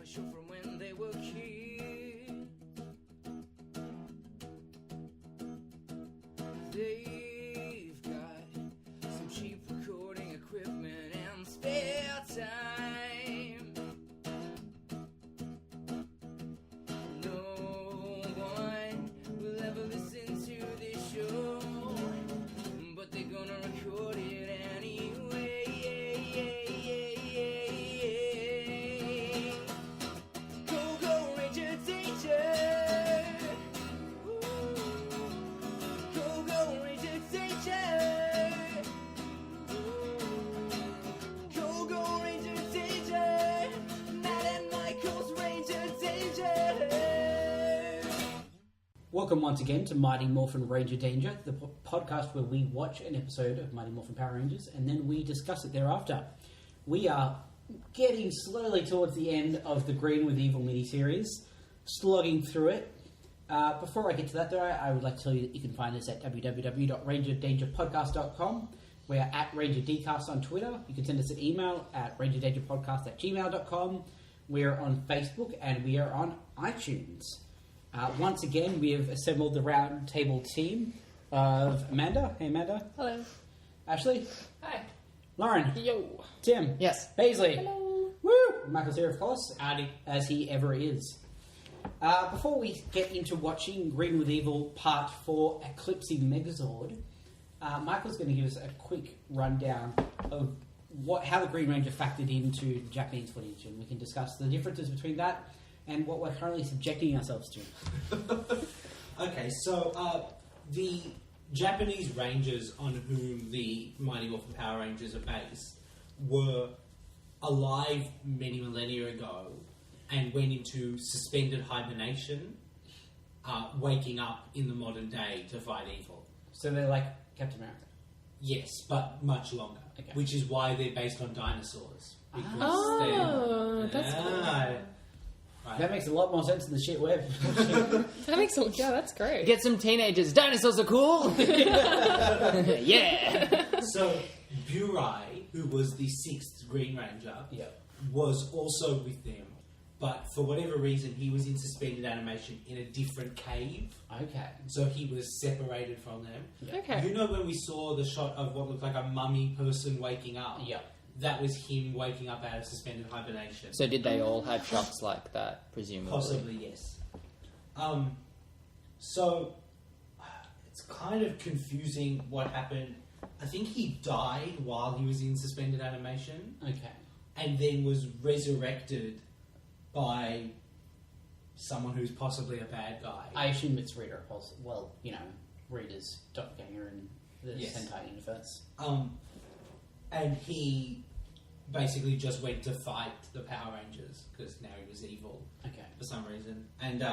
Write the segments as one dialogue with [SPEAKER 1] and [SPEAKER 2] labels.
[SPEAKER 1] show from when they were kids. They've got some cheap recording equipment and spare time. No one will ever listen to this show, but they're gonna record it anyway. Go, go, Ranger Danger! Go, go, Ranger Danger! Go, go, Ranger Danger! Matt and Michael's Ranger Danger!
[SPEAKER 2] Welcome once again to Mighty Morphin Ranger Danger, the podcast where we watch an episode of Mighty Morphin Power Rangers and then we discuss it thereafter. We are getting slowly towards the end of the Green with Evil miniseries, slogging through it. Before I get to that though, I would like to tell you that you can find us at www.rangerdangerpodcast.com. We are at RangerDcast on Twitter. You can send us an email at rangerdangerpodcast@gmail.com. We are on Facebook and we are on iTunes. Once again, we have assembled the roundtable team of Amanda. Hey, Amanda.
[SPEAKER 3] Hello.
[SPEAKER 2] Ashley.
[SPEAKER 3] Hi.
[SPEAKER 2] Lauren.
[SPEAKER 3] Yo.
[SPEAKER 2] Tim.
[SPEAKER 3] Yes.
[SPEAKER 2] Paisley.
[SPEAKER 3] Hello.
[SPEAKER 2] Woo! Michael's here, of course. Howdy. As he ever is. Before we get into watching Green with Evil Part 4 Eclipsing Megazord, Michael's going to give us a quick rundown of how the Green Ranger factored into Japanese footage, and we can discuss the differences between that and what we're currently subjecting ourselves to.
[SPEAKER 4] Okay, so the Japanese Rangers on whom the Mighty Morphin Power Rangers are based were alive many millennia ago and went into suspended hibernation, waking up in the modern day to fight evil.
[SPEAKER 2] So they're like Captain America.
[SPEAKER 4] Yes, but much longer.
[SPEAKER 2] Okay.
[SPEAKER 4] Which is why they're based on dinosaurs. Because
[SPEAKER 3] that's cool.
[SPEAKER 4] Right.
[SPEAKER 2] That makes a lot more sense than the shit web.
[SPEAKER 3] That makes sense. Yeah, that's great.
[SPEAKER 5] Get some teenagers. Dinosaurs are cool. Yeah.
[SPEAKER 4] So Burai, who was the 6th Green Ranger, was also with them, but for whatever reason he was in suspended animation in a different cave.
[SPEAKER 2] Okay.
[SPEAKER 4] So he was separated from them.
[SPEAKER 3] Okay.
[SPEAKER 4] You know when we saw the shot of what looked like a mummy person waking up?
[SPEAKER 2] Yeah.
[SPEAKER 4] That was him waking up out of suspended hibernation.
[SPEAKER 5] So did they all have shots like that, presumably?
[SPEAKER 4] Possibly, yes. So it's kind of confusing what happened. I think he died while he was in suspended animation,
[SPEAKER 2] Okay.
[SPEAKER 4] and then was resurrected by someone who's possibly a bad guy.
[SPEAKER 2] I assume it's Rita Repulse. Well, Rita's doppelganger in the
[SPEAKER 4] Yes.
[SPEAKER 2] Sentai universe.
[SPEAKER 4] And he basically just went to fight the Power Rangers because now he was evil
[SPEAKER 2] Okay.
[SPEAKER 4] for some reason. And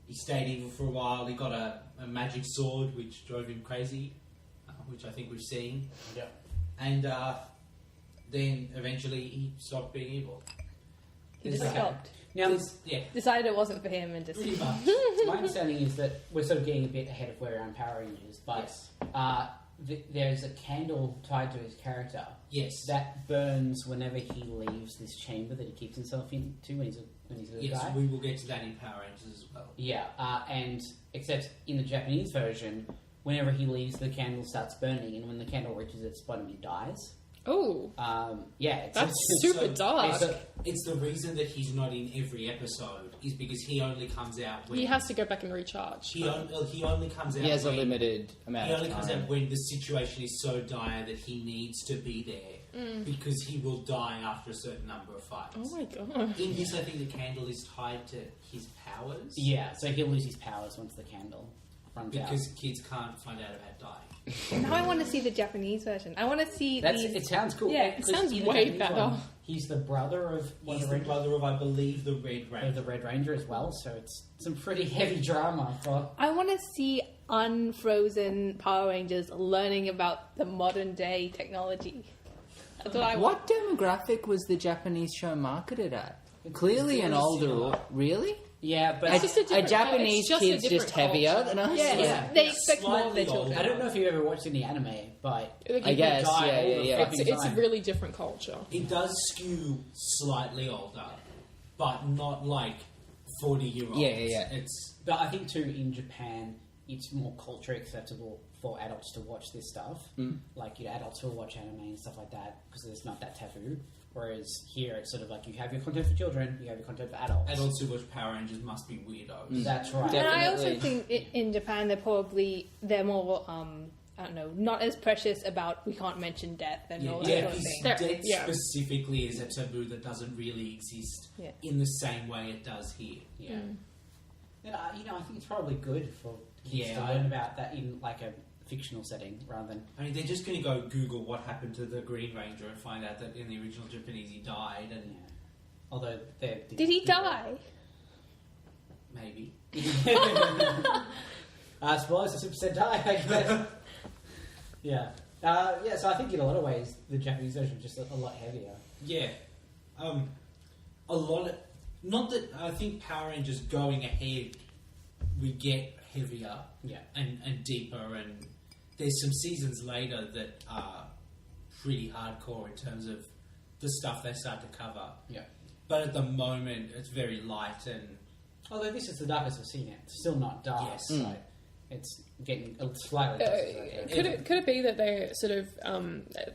[SPEAKER 4] he stayed evil for a while. He got a magic sword which drove him crazy, which I think we've seen.
[SPEAKER 2] Yeah.
[SPEAKER 4] And then eventually he stopped being evil.
[SPEAKER 3] He just
[SPEAKER 2] Okay.
[SPEAKER 3] stopped.
[SPEAKER 2] Now,
[SPEAKER 4] Yeah,
[SPEAKER 3] Decided it wasn't for him and just...
[SPEAKER 4] pretty much.
[SPEAKER 2] my understanding is that we're sort of getting a bit ahead of where we are on Power Rangers, but
[SPEAKER 4] Yes.
[SPEAKER 2] there's a candle tied to his character
[SPEAKER 4] Yes.
[SPEAKER 2] that burns whenever he leaves this chamber that he keeps himself into when he's a little
[SPEAKER 4] Yes,
[SPEAKER 2] guy.
[SPEAKER 4] we will get to that in Power Rangers as well.
[SPEAKER 2] Yeah, and except in the Japanese version, whenever he leaves, the candle starts burning, and when the candle reaches its bottom, he dies.
[SPEAKER 3] Oh,
[SPEAKER 2] It's
[SPEAKER 3] super dark.
[SPEAKER 4] It's the reason that he's not in every episode is because he only comes out when
[SPEAKER 3] he has to go back and recharge.
[SPEAKER 4] he only comes out.
[SPEAKER 5] He has a
[SPEAKER 4] when-
[SPEAKER 5] limited amount
[SPEAKER 4] He
[SPEAKER 5] of
[SPEAKER 4] only
[SPEAKER 5] time.
[SPEAKER 4] comes out when the situation is so dire that he needs to be there because he will die after a certain number of fights.
[SPEAKER 3] Oh my god.
[SPEAKER 4] In this, I think the candle is tied to his powers.
[SPEAKER 2] Yeah, so he'll lose his powers once the candle runs out.
[SPEAKER 4] Because kids can't find out about dying.
[SPEAKER 6] Now I want to see the Japanese version. I want to see
[SPEAKER 2] It sounds cool.
[SPEAKER 6] Yeah,
[SPEAKER 3] it
[SPEAKER 2] Because
[SPEAKER 3] sounds
[SPEAKER 2] in the
[SPEAKER 3] way
[SPEAKER 2] Japanese
[SPEAKER 3] better.
[SPEAKER 2] one, he's the brother of one
[SPEAKER 4] He's
[SPEAKER 2] of
[SPEAKER 4] the
[SPEAKER 2] the
[SPEAKER 4] brother of, I believe, the Red Ranger.
[SPEAKER 2] of the Red Ranger as well, so it's some pretty heavy drama for...
[SPEAKER 6] I want to see unfrozen Power Rangers learning about the modern day technology. That's what I want.
[SPEAKER 5] What demographic was the Japanese show marketed at? Clearly an
[SPEAKER 4] very
[SPEAKER 5] older...
[SPEAKER 4] similar.
[SPEAKER 5] Really?
[SPEAKER 2] Yeah, but
[SPEAKER 3] It's just a different-
[SPEAKER 5] Japanese
[SPEAKER 3] it's just a
[SPEAKER 5] kids
[SPEAKER 3] different
[SPEAKER 5] just heavier
[SPEAKER 3] culture.
[SPEAKER 5] than us?
[SPEAKER 6] Yeah, they expect more of their
[SPEAKER 4] Slightly
[SPEAKER 6] children.
[SPEAKER 2] I don't know if you've ever watched any anime, but
[SPEAKER 5] I guess,
[SPEAKER 2] die
[SPEAKER 5] yeah.
[SPEAKER 2] all the fucking
[SPEAKER 3] It's a
[SPEAKER 2] time.
[SPEAKER 3] really different culture.
[SPEAKER 4] It does skew slightly older. but not like 40-year-olds.
[SPEAKER 5] Yeah.
[SPEAKER 4] It's
[SPEAKER 2] But I think too in Japan, it's more culturally acceptable for adults to watch this stuff. Like, adults will watch anime and stuff like that because it's not that taboo. Whereas here, it's sort of like you have your content for children, you have your content for adults.
[SPEAKER 4] adults who watch Power Rangers must be weirdos.
[SPEAKER 2] That's right.
[SPEAKER 6] And I
[SPEAKER 5] Definitely.
[SPEAKER 6] also think in Japan they're more I don't know, not as precious about we can't mention death and all that
[SPEAKER 4] Yeah,
[SPEAKER 6] sort of
[SPEAKER 4] because
[SPEAKER 6] thing.
[SPEAKER 4] death
[SPEAKER 3] Yeah.
[SPEAKER 4] specifically is a taboo that doesn't really exist
[SPEAKER 6] Yeah.
[SPEAKER 4] in the same way it does here.
[SPEAKER 2] Yeah. And, I think it's probably good for kids
[SPEAKER 4] Yeah,
[SPEAKER 2] to
[SPEAKER 4] I-
[SPEAKER 2] learn about that in like a fictional setting rather than.
[SPEAKER 4] I mean, they're just going to go Google what happened to the Green Ranger and find out that in the original Japanese he died, and
[SPEAKER 2] Although they
[SPEAKER 6] Did he die?
[SPEAKER 4] maybe.
[SPEAKER 2] Spoilers for Super Sentai, I guess. Yeah. So I think in a lot of ways the Japanese version is just a lot heavier.
[SPEAKER 4] Yeah. A lot of... Not that I think Power Rangers going ahead, we get heavier
[SPEAKER 2] Yeah.
[SPEAKER 4] and deeper, and there's some seasons later that are pretty hardcore in terms of the stuff they start to cover.
[SPEAKER 2] Yeah.
[SPEAKER 4] But at the moment, it's very light and...
[SPEAKER 2] Although this is the darkest we've seen it. It's still not dark.
[SPEAKER 4] Yes.
[SPEAKER 2] So it's getting slightly
[SPEAKER 3] Could it be that they sort of,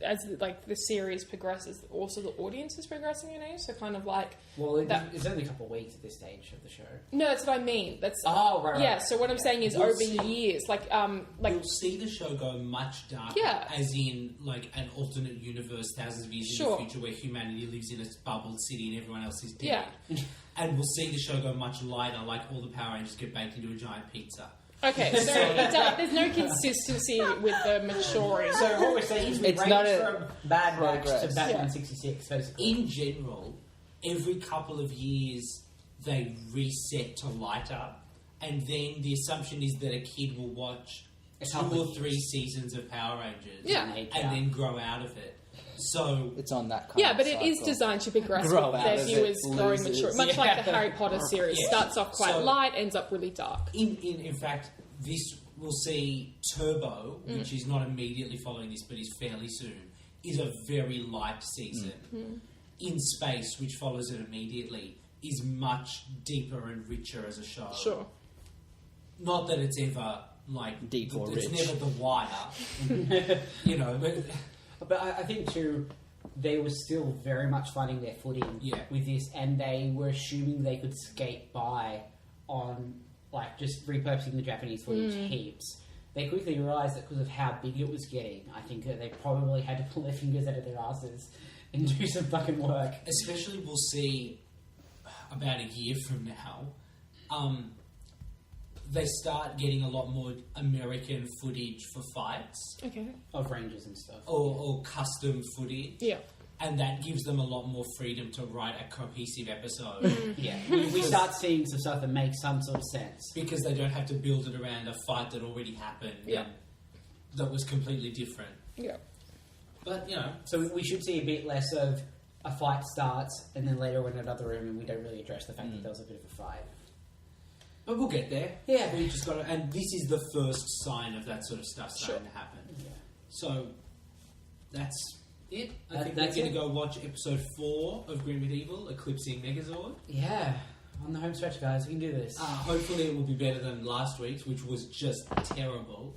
[SPEAKER 3] as like the series progresses, also the audience is progressing in age? So kind of like,
[SPEAKER 2] Well,
[SPEAKER 3] that-
[SPEAKER 2] it's only a couple of weeks at this stage of the show.
[SPEAKER 3] no, that's what I mean. That's
[SPEAKER 2] Right.
[SPEAKER 3] yeah. So what I'm saying is
[SPEAKER 4] We'll
[SPEAKER 3] over
[SPEAKER 4] see.
[SPEAKER 3] years, like
[SPEAKER 4] You'll see the show go much darker,
[SPEAKER 3] Yeah.
[SPEAKER 4] as in like an alternate universe thousands of years
[SPEAKER 3] Sure.
[SPEAKER 4] in the future where humanity lives in a bubbled city and everyone else is dead.
[SPEAKER 3] Yeah.
[SPEAKER 4] And we'll see the show go much lighter, like all the Power Rangers get baked into a giant pizza.
[SPEAKER 3] okay, so there's no consistency with the maturing.
[SPEAKER 2] So what we're saying is we
[SPEAKER 5] It's
[SPEAKER 2] range
[SPEAKER 5] not a
[SPEAKER 2] from Bad Max
[SPEAKER 5] progress.
[SPEAKER 2] to Batman
[SPEAKER 3] Yeah.
[SPEAKER 2] 66, basically.
[SPEAKER 4] In general, every couple of years they reset to lighter, and then the assumption is that a kid will watch
[SPEAKER 2] A
[SPEAKER 4] 2
[SPEAKER 2] couple
[SPEAKER 4] or
[SPEAKER 2] of
[SPEAKER 4] 3
[SPEAKER 2] years.
[SPEAKER 4] seasons of Power Rangers
[SPEAKER 3] Yeah.
[SPEAKER 4] and then grow out of it. So
[SPEAKER 5] It's on that kind
[SPEAKER 3] Yeah,
[SPEAKER 5] of
[SPEAKER 3] but it is
[SPEAKER 5] cycle.
[SPEAKER 3] designed to progress
[SPEAKER 5] Grow
[SPEAKER 3] with
[SPEAKER 5] out
[SPEAKER 3] their
[SPEAKER 5] of
[SPEAKER 3] viewers
[SPEAKER 5] it,
[SPEAKER 3] growing
[SPEAKER 5] loses.
[SPEAKER 3] mature. Much like the
[SPEAKER 2] Yeah.
[SPEAKER 3] Harry Potter series.
[SPEAKER 4] Yes.
[SPEAKER 3] Starts off quite
[SPEAKER 4] So-
[SPEAKER 3] light, ends up really dark.
[SPEAKER 4] in fact, this will see Turbo, which is not immediately following this, but is fairly soon, is a very light season. In Space, which follows it immediately, is much deeper and richer as a show.
[SPEAKER 3] Sure.
[SPEAKER 4] Not that it's ever like
[SPEAKER 5] Deep or
[SPEAKER 4] it's
[SPEAKER 5] rich.
[SPEAKER 4] never The Wire,
[SPEAKER 2] But I think too, they were still very much finding their footing
[SPEAKER 4] Yeah.
[SPEAKER 2] with this, and they were assuming they could skate by on like just repurposing the Japanese footage heaps. They quickly realised that because of how big it was getting, I think that they probably had to pull their fingers out of their asses and do some fucking work.
[SPEAKER 4] Especially, we'll see about a year from now. They start getting a lot more American footage for fights
[SPEAKER 3] Okay.
[SPEAKER 2] Of Rangers and stuff.
[SPEAKER 4] or custom footage.
[SPEAKER 3] Yeah.
[SPEAKER 4] And that gives them a lot more freedom to write a cohesive episode
[SPEAKER 2] Yeah, we start seeing some stuff that makes some sort of sense.
[SPEAKER 4] because they don't have to build it around a fight that already happened
[SPEAKER 3] Yeah.
[SPEAKER 4] and that was completely different.
[SPEAKER 3] Yeah.
[SPEAKER 4] But,
[SPEAKER 2] So we should see a bit less of a fight starts and then later we're in another room and we don't really address the fact that there was a bit of a fight.
[SPEAKER 4] but we'll get there.
[SPEAKER 2] Yeah.
[SPEAKER 4] We just got to, and this is the first sign of that sort of stuff starting
[SPEAKER 3] Sure.
[SPEAKER 4] to happen.
[SPEAKER 2] Yeah.
[SPEAKER 4] So that's it. I think
[SPEAKER 2] That's
[SPEAKER 4] we're going
[SPEAKER 2] it.
[SPEAKER 4] to go watch episode 4 of Grim Medieval, Eclipsing Megazord.
[SPEAKER 2] Yeah, on the home stretch, guys. We can do this.
[SPEAKER 4] Hopefully, it will be better than last week's, which was just terrible.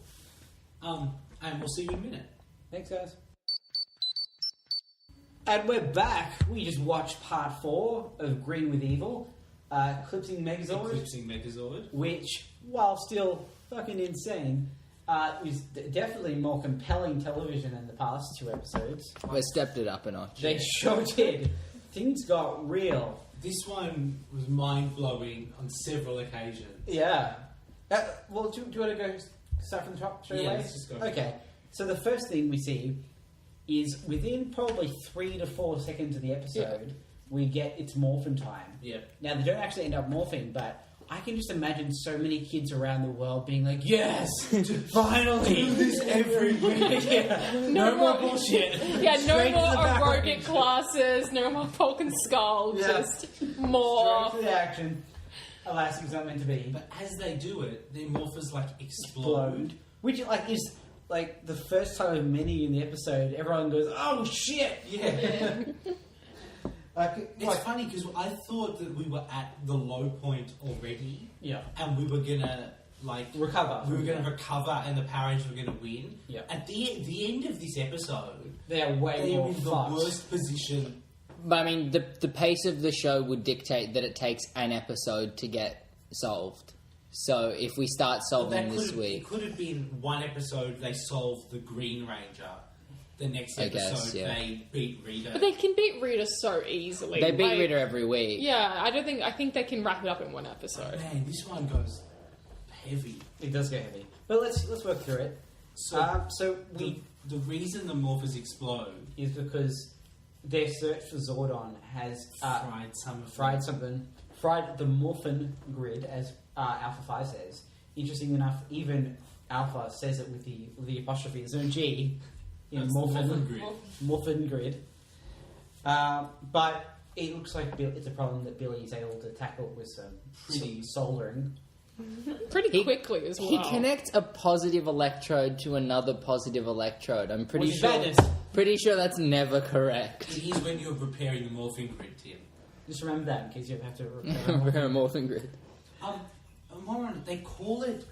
[SPEAKER 4] And we'll see you in a minute.
[SPEAKER 2] Thanks, guys. And we're back. We just watched part 4 of Green with Evil, Eclipsing Megazord,
[SPEAKER 4] Eclipsing Megazord.
[SPEAKER 2] which, while still fucking insane, is definitely more compelling television than the past 2 episodes.
[SPEAKER 5] They stepped it up a notch.
[SPEAKER 2] They sure did. Things got real.
[SPEAKER 4] This one was mind-blowing on several occasions.
[SPEAKER 2] Yeah. Well, do you want to go start from the top straight
[SPEAKER 4] Yeah,
[SPEAKER 2] away?
[SPEAKER 4] let's just go.
[SPEAKER 2] Okay. So the first thing we see is within probably 3 to 4 seconds of the episode, we get its morphin time.
[SPEAKER 4] Yep.
[SPEAKER 2] Now, they don't actually end up morphing, but I can just imagine so many kids around the world being like, yes, finally, do this every week. Yeah. No more bullshit.
[SPEAKER 3] Yeah, no
[SPEAKER 2] Straight to
[SPEAKER 3] more
[SPEAKER 2] the Power
[SPEAKER 3] aerobic
[SPEAKER 2] Rangers.
[SPEAKER 3] classes, no more Falcon Skull,
[SPEAKER 2] Yeah.
[SPEAKER 3] just more.
[SPEAKER 2] Straight to the action. Alas, it's not meant to be.
[SPEAKER 4] But as they do it, their morphers like explode.
[SPEAKER 2] Explode. Which is like the first time of many in the episode, everyone goes, "Oh shit!"
[SPEAKER 4] Yeah. It's funny because I thought that we were at the low point already,
[SPEAKER 2] Yeah.
[SPEAKER 4] and we were gonna
[SPEAKER 2] Recover.
[SPEAKER 4] We were gonna recover, and the Power Rangers were gonna win.
[SPEAKER 2] Yeah.
[SPEAKER 4] At the end of this episode,
[SPEAKER 2] They're way
[SPEAKER 4] they're
[SPEAKER 2] more
[SPEAKER 4] in the
[SPEAKER 2] fucked.
[SPEAKER 4] worst position.
[SPEAKER 5] But I mean, the pace of the show would dictate that it takes an episode to get solved. So if we start solving this
[SPEAKER 4] It
[SPEAKER 5] week,
[SPEAKER 4] could have been one episode they solved the Green Ranger. The next
[SPEAKER 5] I
[SPEAKER 4] episode
[SPEAKER 5] guess, yeah.
[SPEAKER 4] they beat Rita.
[SPEAKER 3] But they can beat Rita so easily.
[SPEAKER 5] they beat
[SPEAKER 3] Like,
[SPEAKER 5] Rita every week.
[SPEAKER 3] Yeah, I think they can wrap it up in one episode.
[SPEAKER 4] Man, this one goes heavy.
[SPEAKER 2] It does get heavy. But let's work through it. So
[SPEAKER 4] The reason the morphers explode
[SPEAKER 2] is because their search for Zordon has fried the Morphin grid, as Alpha 5 says. Interesting enough, even Alpha says it with the apostrophe. There's no G in
[SPEAKER 4] That's the Morphin grid.
[SPEAKER 2] Morphin grid. But it looks like it's a problem that Billy's able to tackle with some
[SPEAKER 4] Pretty
[SPEAKER 2] soldering.
[SPEAKER 3] Pretty quickly as well.
[SPEAKER 5] He connects a positive electrode to another positive electrode. I'm pretty
[SPEAKER 2] Which is
[SPEAKER 5] sure.
[SPEAKER 2] madness.
[SPEAKER 5] Pretty sure that's never correct.
[SPEAKER 4] It is when you're repairing the morphing grid, Tim.
[SPEAKER 2] Just remember that in case you have to repair
[SPEAKER 5] a morphing grid.
[SPEAKER 4] They call it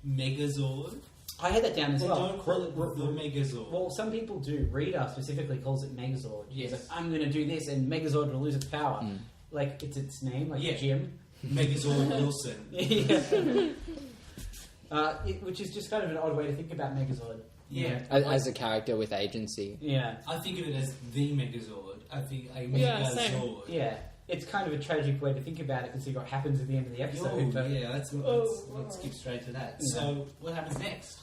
[SPEAKER 4] Megazord.
[SPEAKER 2] I had that down as
[SPEAKER 4] They
[SPEAKER 2] well.
[SPEAKER 4] don't call it the Megazord.
[SPEAKER 2] Well, some people do. Rita specifically calls it Megazord.
[SPEAKER 4] Yes.
[SPEAKER 2] He's like, I'm going to do this, and Megazord will lose its power. Like, it's its name, like
[SPEAKER 4] Yeah.
[SPEAKER 2] Jim.
[SPEAKER 4] Megazord Wilson.
[SPEAKER 2] Yeah. Which is just kind of an odd way to think about Megazord.
[SPEAKER 4] Yeah.
[SPEAKER 5] As a character with agency.
[SPEAKER 2] Yeah.
[SPEAKER 4] I think of it as the Megazord. I think a
[SPEAKER 3] Yeah, same.
[SPEAKER 4] Megazord.
[SPEAKER 2] Yeah. It's kind of a tragic way to think about it, considering what happens at the end of the episode.
[SPEAKER 4] Oh,
[SPEAKER 2] but
[SPEAKER 4] yeah, let's skip straight to that.
[SPEAKER 2] Yeah.
[SPEAKER 4] So, what happens next?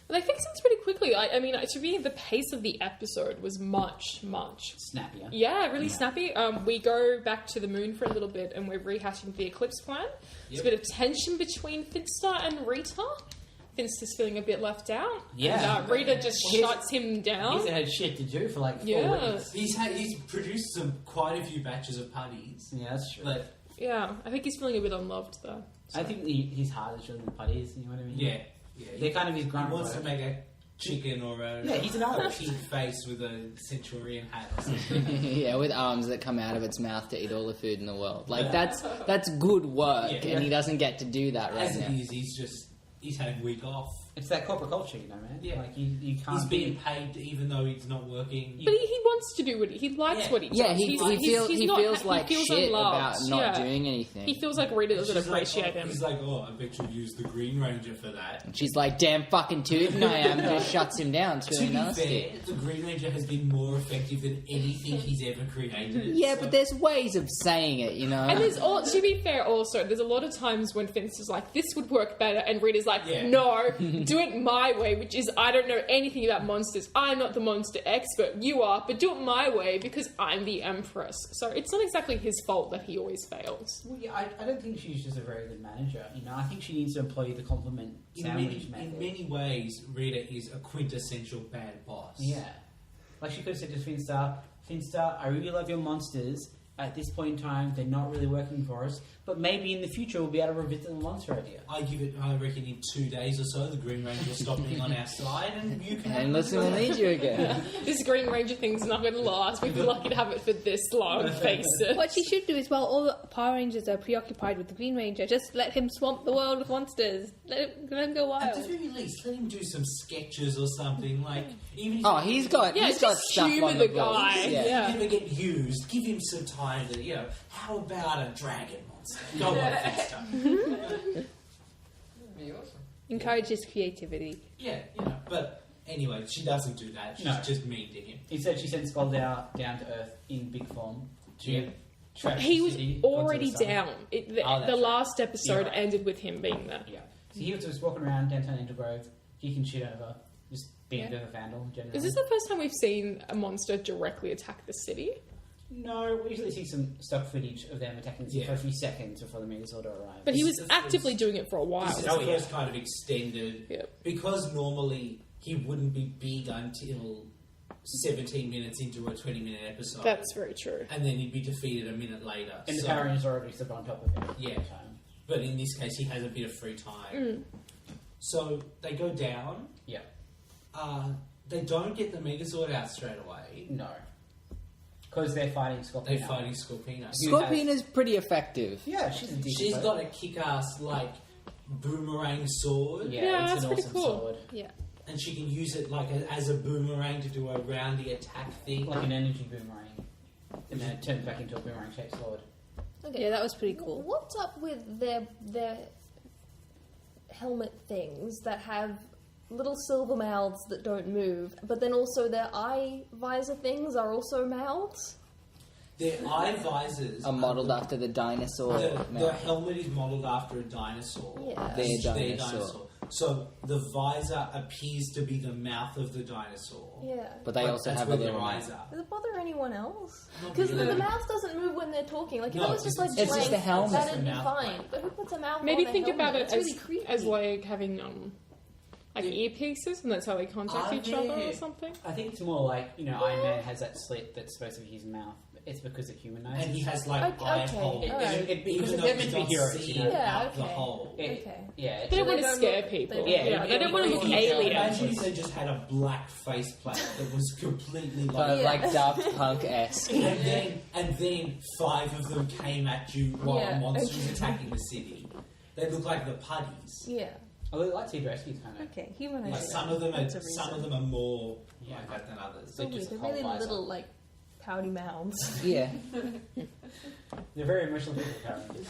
[SPEAKER 3] They fix things pretty quickly. I mean, to me, the pace of the episode was much.
[SPEAKER 2] Snappier.
[SPEAKER 3] Yeah, really snappy. We go back to the moon for a little bit, and we're rehashing the eclipse plan. There's a bit of tension between Finster and Rita. Finster's feeling a bit left out.
[SPEAKER 2] Yeah.
[SPEAKER 3] And, Rita just shuts him down.
[SPEAKER 2] He's had shit to do for like 4
[SPEAKER 3] Yeah.
[SPEAKER 2] weeks.
[SPEAKER 4] He's produced quite a few batches of putties.
[SPEAKER 2] Yeah, that's true.
[SPEAKER 4] But,
[SPEAKER 3] Yeah, I think he's feeling a bit unloved, though.
[SPEAKER 2] I think his heart is children putties, you know what I mean?
[SPEAKER 4] yeah.
[SPEAKER 2] They're kind of his
[SPEAKER 4] He
[SPEAKER 2] grunt
[SPEAKER 4] wants to
[SPEAKER 2] work.
[SPEAKER 4] make a chicken or a
[SPEAKER 2] Yeah, he's an artist.
[SPEAKER 4] pig face with a centurion hat or something.
[SPEAKER 5] Yeah, with arms that come out of its mouth to eat all the food in the world. Like that's good work,
[SPEAKER 4] Yeah.
[SPEAKER 5] and he doesn't get to do that right
[SPEAKER 4] As
[SPEAKER 5] now.
[SPEAKER 4] it is, he's had a week off.
[SPEAKER 2] It's that corporate culture, you know, man.
[SPEAKER 4] Yeah.
[SPEAKER 2] Like, you can't
[SPEAKER 4] He's being
[SPEAKER 2] be...
[SPEAKER 4] paid even though he's not working.
[SPEAKER 3] But he wants to do what he likes.
[SPEAKER 4] Yeah.
[SPEAKER 3] What he does.
[SPEAKER 5] Yeah, he
[SPEAKER 3] He's not-
[SPEAKER 5] feels like
[SPEAKER 3] he feels
[SPEAKER 5] shit
[SPEAKER 3] unloved.
[SPEAKER 5] about not
[SPEAKER 3] Yeah.
[SPEAKER 5] doing anything.
[SPEAKER 3] He feels like Rita doesn't
[SPEAKER 4] She's like,
[SPEAKER 3] appreciate him.
[SPEAKER 4] He's like, I bet you'll use the Green Ranger for that.
[SPEAKER 5] And she's like, damn fucking tootin' I am, just shuts him down. It's
[SPEAKER 4] To
[SPEAKER 5] really
[SPEAKER 4] be
[SPEAKER 5] nasty.
[SPEAKER 4] fair, the Green Ranger has been more effective than anything he's ever created.
[SPEAKER 5] Yeah,
[SPEAKER 4] So-
[SPEAKER 5] but there's ways of saying it, you know?
[SPEAKER 3] And to be fair, also, there's a lot of times when Finster's like, this would work better, and Rita's like,
[SPEAKER 4] Yeah.
[SPEAKER 3] no, do it my way, which is, I don't know anything about monsters. I'm not the monster expert. You are, but do it my way because I'm the Empress. So it's not exactly his fault that he always fails.
[SPEAKER 2] Well, yeah, I don't think she's just a very good manager. You know, I think she needs to employ the compliment sandwich method.
[SPEAKER 4] in many ways, Rita is a quintessential bad boss.
[SPEAKER 2] Yeah. Like she could have said to Finster, I really love your monsters. At this point in time, they're not really working for us. But maybe in the future, we'll be able to revisit the monster idea.
[SPEAKER 4] I reckon in 2 days or so, the Green Ranger will stop being on our side and you can...
[SPEAKER 5] And listen, we'll need you again.
[SPEAKER 3] This Green Ranger thing's not going to last. We'd be lucky to have it for this long, face it.
[SPEAKER 6] What she should do is, while all the Power Rangers are preoccupied with the Green Ranger, just let him swamp the world with monsters. Let him go
[SPEAKER 4] At the
[SPEAKER 6] wild.
[SPEAKER 4] very least, let him do some sketches or something. Like, even if
[SPEAKER 5] Oh, he's got
[SPEAKER 3] Yeah,
[SPEAKER 5] stuff
[SPEAKER 3] just
[SPEAKER 5] on
[SPEAKER 3] humour
[SPEAKER 5] the
[SPEAKER 3] the
[SPEAKER 5] books.
[SPEAKER 3] guy.
[SPEAKER 5] Yeah.
[SPEAKER 3] Yeah.
[SPEAKER 4] never get used. Give him some time to, how about a dragon monster? Go on, Finster.
[SPEAKER 6] Encourage his creativity.
[SPEAKER 4] Yeah, but anyway, she doesn't do that. She's
[SPEAKER 2] No.
[SPEAKER 4] just mean to him.
[SPEAKER 2] Instead, she sends Goldar down to Earth in big form to
[SPEAKER 4] Yeah.
[SPEAKER 2] trash
[SPEAKER 3] He
[SPEAKER 2] the
[SPEAKER 3] was
[SPEAKER 2] city,
[SPEAKER 3] already
[SPEAKER 2] onto the sun.
[SPEAKER 3] down.
[SPEAKER 2] that's
[SPEAKER 3] The
[SPEAKER 2] right.
[SPEAKER 3] last episode
[SPEAKER 2] You're right.
[SPEAKER 3] ended with him being there.
[SPEAKER 2] Yeah. So he was just walking around downtown Angel Grove, kicking shit over, just being a bit of a vandal, generally.
[SPEAKER 3] Is this the first time we've seen a monster directly attack the city?
[SPEAKER 2] No, we usually see some stock footage of them attacking the city
[SPEAKER 4] Yeah.
[SPEAKER 2] for a few seconds before the Megazord arrives.
[SPEAKER 3] But he
[SPEAKER 4] This
[SPEAKER 3] was
[SPEAKER 4] is-
[SPEAKER 3] actively doing it for a while.
[SPEAKER 4] This is
[SPEAKER 2] Oh,
[SPEAKER 4] the
[SPEAKER 2] yeah.
[SPEAKER 4] first kind of extended...
[SPEAKER 3] Yep.
[SPEAKER 4] Because normally he wouldn't be big until 17 minutes into a 20-minute episode.
[SPEAKER 3] That's very true.
[SPEAKER 4] And then he'd be defeated a minute later.
[SPEAKER 2] And the
[SPEAKER 4] So-
[SPEAKER 2] Power Rangers are already sort of on top of him.
[SPEAKER 4] Yeah.
[SPEAKER 2] At the time.
[SPEAKER 4] But in this case, he has a bit of free time. So they go down.
[SPEAKER 2] Yeah.
[SPEAKER 4] They don't get the Megazord out straight away.
[SPEAKER 2] No. Because they're fighting Scorpina.
[SPEAKER 4] They're fighting Scorpina.
[SPEAKER 5] Scorpina's pretty effective.
[SPEAKER 2] Yeah, she's a decent
[SPEAKER 4] She's
[SPEAKER 2] fighter.
[SPEAKER 4] got a kick-ass, like, boomerang sword.
[SPEAKER 3] Yeah,
[SPEAKER 2] it's
[SPEAKER 3] that's
[SPEAKER 2] an
[SPEAKER 3] pretty
[SPEAKER 2] awesome
[SPEAKER 3] cool.
[SPEAKER 2] sword.
[SPEAKER 6] Yeah.
[SPEAKER 4] And she can use it, like, as a boomerang to do a roundy attack thing.
[SPEAKER 2] Like an energy boomerang. And then it turns back into a boomerang-shaped sword.
[SPEAKER 6] Yeah, that was pretty cool.
[SPEAKER 7] What's up with their helmet things that have little silver mouths that don't move, but then also their eye visor things are also mouths?
[SPEAKER 4] Their eye visors
[SPEAKER 5] Are modelled after the dinosaur.
[SPEAKER 4] The helmet is modelled after a dinosaur.
[SPEAKER 7] Yeah.
[SPEAKER 5] Their dinosaur.
[SPEAKER 4] So the visor appears to be the mouth of the dinosaur.
[SPEAKER 7] Yeah.
[SPEAKER 5] But they also
[SPEAKER 4] that's
[SPEAKER 5] have a
[SPEAKER 4] where their
[SPEAKER 5] little
[SPEAKER 4] eyes are.
[SPEAKER 7] Does it bother anyone else?
[SPEAKER 4] Not
[SPEAKER 7] Because
[SPEAKER 4] really.
[SPEAKER 7] the mouth doesn't move when they're talking. Like, if
[SPEAKER 4] No,
[SPEAKER 7] it was just like
[SPEAKER 5] it's just
[SPEAKER 7] blank,
[SPEAKER 5] a helmet.
[SPEAKER 7] that'd
[SPEAKER 4] It's
[SPEAKER 7] be
[SPEAKER 4] a mouth
[SPEAKER 7] fine.
[SPEAKER 4] blank.
[SPEAKER 7] But who puts a mouth
[SPEAKER 3] Maybe
[SPEAKER 7] on
[SPEAKER 3] think
[SPEAKER 7] a
[SPEAKER 3] about
[SPEAKER 7] helmet?
[SPEAKER 3] it
[SPEAKER 7] It's
[SPEAKER 3] as,
[SPEAKER 7] really creepy.
[SPEAKER 3] as like having like earpieces, and that's how they contact
[SPEAKER 4] Are
[SPEAKER 3] each other or
[SPEAKER 4] they?
[SPEAKER 3] something.
[SPEAKER 2] I think it's more like, Iron Man has that slit that's supposed to be his mouth. It's because it humanizes.
[SPEAKER 4] And he has like
[SPEAKER 7] Okay,
[SPEAKER 4] eye
[SPEAKER 7] okay,
[SPEAKER 4] holes.
[SPEAKER 7] alright.
[SPEAKER 2] Because
[SPEAKER 4] Even
[SPEAKER 2] they're
[SPEAKER 4] though
[SPEAKER 2] meant
[SPEAKER 4] you
[SPEAKER 2] to be
[SPEAKER 4] don't
[SPEAKER 2] heroes,
[SPEAKER 4] see
[SPEAKER 7] Yeah,
[SPEAKER 4] out the
[SPEAKER 7] okay.
[SPEAKER 4] hole.
[SPEAKER 7] Okay.
[SPEAKER 2] Yeah.
[SPEAKER 3] They don't want to
[SPEAKER 7] don't
[SPEAKER 3] scare
[SPEAKER 7] look-
[SPEAKER 3] people.
[SPEAKER 7] they
[SPEAKER 2] don't-
[SPEAKER 3] Yeah, they don't want to look alien.
[SPEAKER 4] Imagine if they just had a black faceplate that was completely
[SPEAKER 5] Kind
[SPEAKER 4] like.
[SPEAKER 5] of
[SPEAKER 7] Yeah.
[SPEAKER 5] like Daft Punk-esque.
[SPEAKER 4] And then 5 of them came at you while
[SPEAKER 7] Yeah,
[SPEAKER 4] a monster was
[SPEAKER 7] okay.
[SPEAKER 4] attacking the city. They look like the putties.
[SPEAKER 7] Yeah.
[SPEAKER 2] Although the Lightspeed Rescue kind of...
[SPEAKER 7] Okay. Humanization.
[SPEAKER 4] Like some of them
[SPEAKER 7] That's a reason.
[SPEAKER 4] are more
[SPEAKER 2] Yeah.
[SPEAKER 4] like that than others.
[SPEAKER 7] So
[SPEAKER 2] They're
[SPEAKER 7] weird.
[SPEAKER 2] just
[SPEAKER 7] They're
[SPEAKER 2] a whole
[SPEAKER 7] really
[SPEAKER 2] visor.
[SPEAKER 7] little, like, pouty mouths.
[SPEAKER 5] Yeah.
[SPEAKER 2] They're very emotional people, apparently.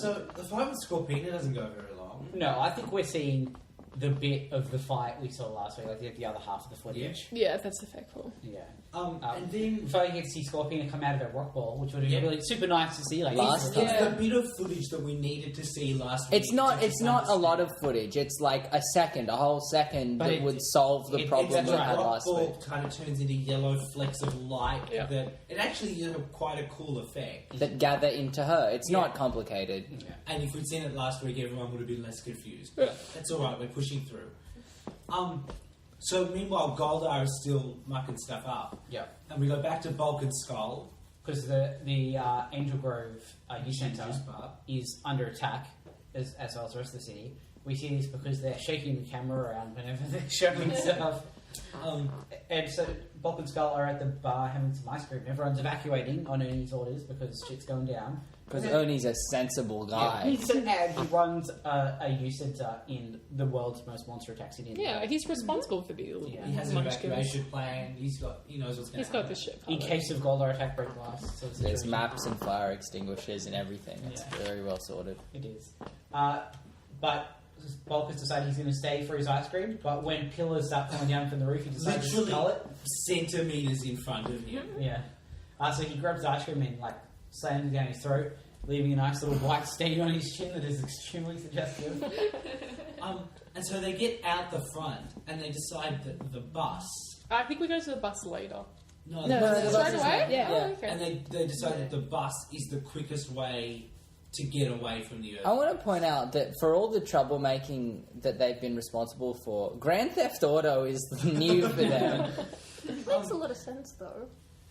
[SPEAKER 4] So the fight with Scorpina doesn't go very long.
[SPEAKER 2] No, I think we're seeing the bit of the fight we saw last week, like the other half of the footage.
[SPEAKER 3] Yeah, that's a fair call.
[SPEAKER 2] Yeah.
[SPEAKER 4] And then
[SPEAKER 2] If I get to see Scorpion come out of a rock ball, which would be
[SPEAKER 4] Yep.
[SPEAKER 2] really super nice to see. Like
[SPEAKER 5] Last
[SPEAKER 4] it's
[SPEAKER 5] time.
[SPEAKER 4] the bit of footage that we needed to see last week.
[SPEAKER 5] It's not.
[SPEAKER 4] to
[SPEAKER 5] It's
[SPEAKER 4] just
[SPEAKER 5] not a lot of
[SPEAKER 4] understand.
[SPEAKER 5] footage. It's like a whole second
[SPEAKER 2] But
[SPEAKER 5] that
[SPEAKER 2] it-
[SPEAKER 5] would solve the
[SPEAKER 2] it-
[SPEAKER 5] problem
[SPEAKER 2] that's
[SPEAKER 5] we
[SPEAKER 2] right.
[SPEAKER 5] had
[SPEAKER 4] rock
[SPEAKER 5] last
[SPEAKER 4] ball
[SPEAKER 5] week.
[SPEAKER 4] kind of turns into yellow flecks of light.
[SPEAKER 3] Yeah.
[SPEAKER 4] That it actually is quite a cool effect.
[SPEAKER 5] That gather into her. It's
[SPEAKER 4] Yeah.
[SPEAKER 5] not complicated.
[SPEAKER 2] Yeah.
[SPEAKER 4] And if we'd seen it last week, everyone would have been less confused.
[SPEAKER 3] Yeah.
[SPEAKER 4] That's all right. We're pushing through. So meanwhile, Goldar is still mucking stuff up,
[SPEAKER 2] Yeah.
[SPEAKER 4] and we go back to Bulk and Skull.
[SPEAKER 2] Because the Angel Grove youth centre
[SPEAKER 4] Juice bar.
[SPEAKER 2] is under attack, as well as the rest of the city. We see this because they're shaking the camera around whenever they're showing stuff. And so Bob and Skull are at the bar having some ice cream. Everyone's evacuating on Ernie's orders because shit's going down.
[SPEAKER 5] Because Ernie's a sensible guy.
[SPEAKER 2] He's an ad. He runs a youth centre in the world's most monster attack city.
[SPEAKER 3] Yeah, he's responsible for the
[SPEAKER 2] Yeah.
[SPEAKER 4] He has an evacuation plan. He knows what's going
[SPEAKER 3] He's
[SPEAKER 4] to
[SPEAKER 3] got
[SPEAKER 4] happen.
[SPEAKER 3] the shit.
[SPEAKER 2] In
[SPEAKER 3] covered.
[SPEAKER 2] case of Goldar attack break glass. So it's
[SPEAKER 5] There's
[SPEAKER 2] really-
[SPEAKER 5] maps and fire extinguishers and everything. It's
[SPEAKER 2] Yeah.
[SPEAKER 5] very well sorted.
[SPEAKER 2] It is. But Bulk has decided he's going to stay for his ice cream, but when pillars start coming down from the roof, he decides to
[SPEAKER 4] Literally
[SPEAKER 2] skull it.
[SPEAKER 4] centimeters in front of him.
[SPEAKER 2] Yeah. So he grabs the ice cream and slams it down his throat, leaving a nice little white stain on his chin that is extremely suggestive.
[SPEAKER 4] And so they get out the front and they decide that the bus.
[SPEAKER 3] I think we go to the bus later.
[SPEAKER 4] No,
[SPEAKER 6] No,
[SPEAKER 4] bus
[SPEAKER 6] the
[SPEAKER 4] is-
[SPEAKER 6] bus
[SPEAKER 3] Straight
[SPEAKER 6] is
[SPEAKER 3] away?
[SPEAKER 6] not- yeah.
[SPEAKER 3] Oh,
[SPEAKER 5] Yeah.
[SPEAKER 3] okay.
[SPEAKER 4] And they decide that the bus is the quickest way to get away from the Earth.
[SPEAKER 5] I want to point out that for all the troublemaking that they've been responsible for, Grand Theft Auto is new for them.
[SPEAKER 7] It makes a lot of sense, though.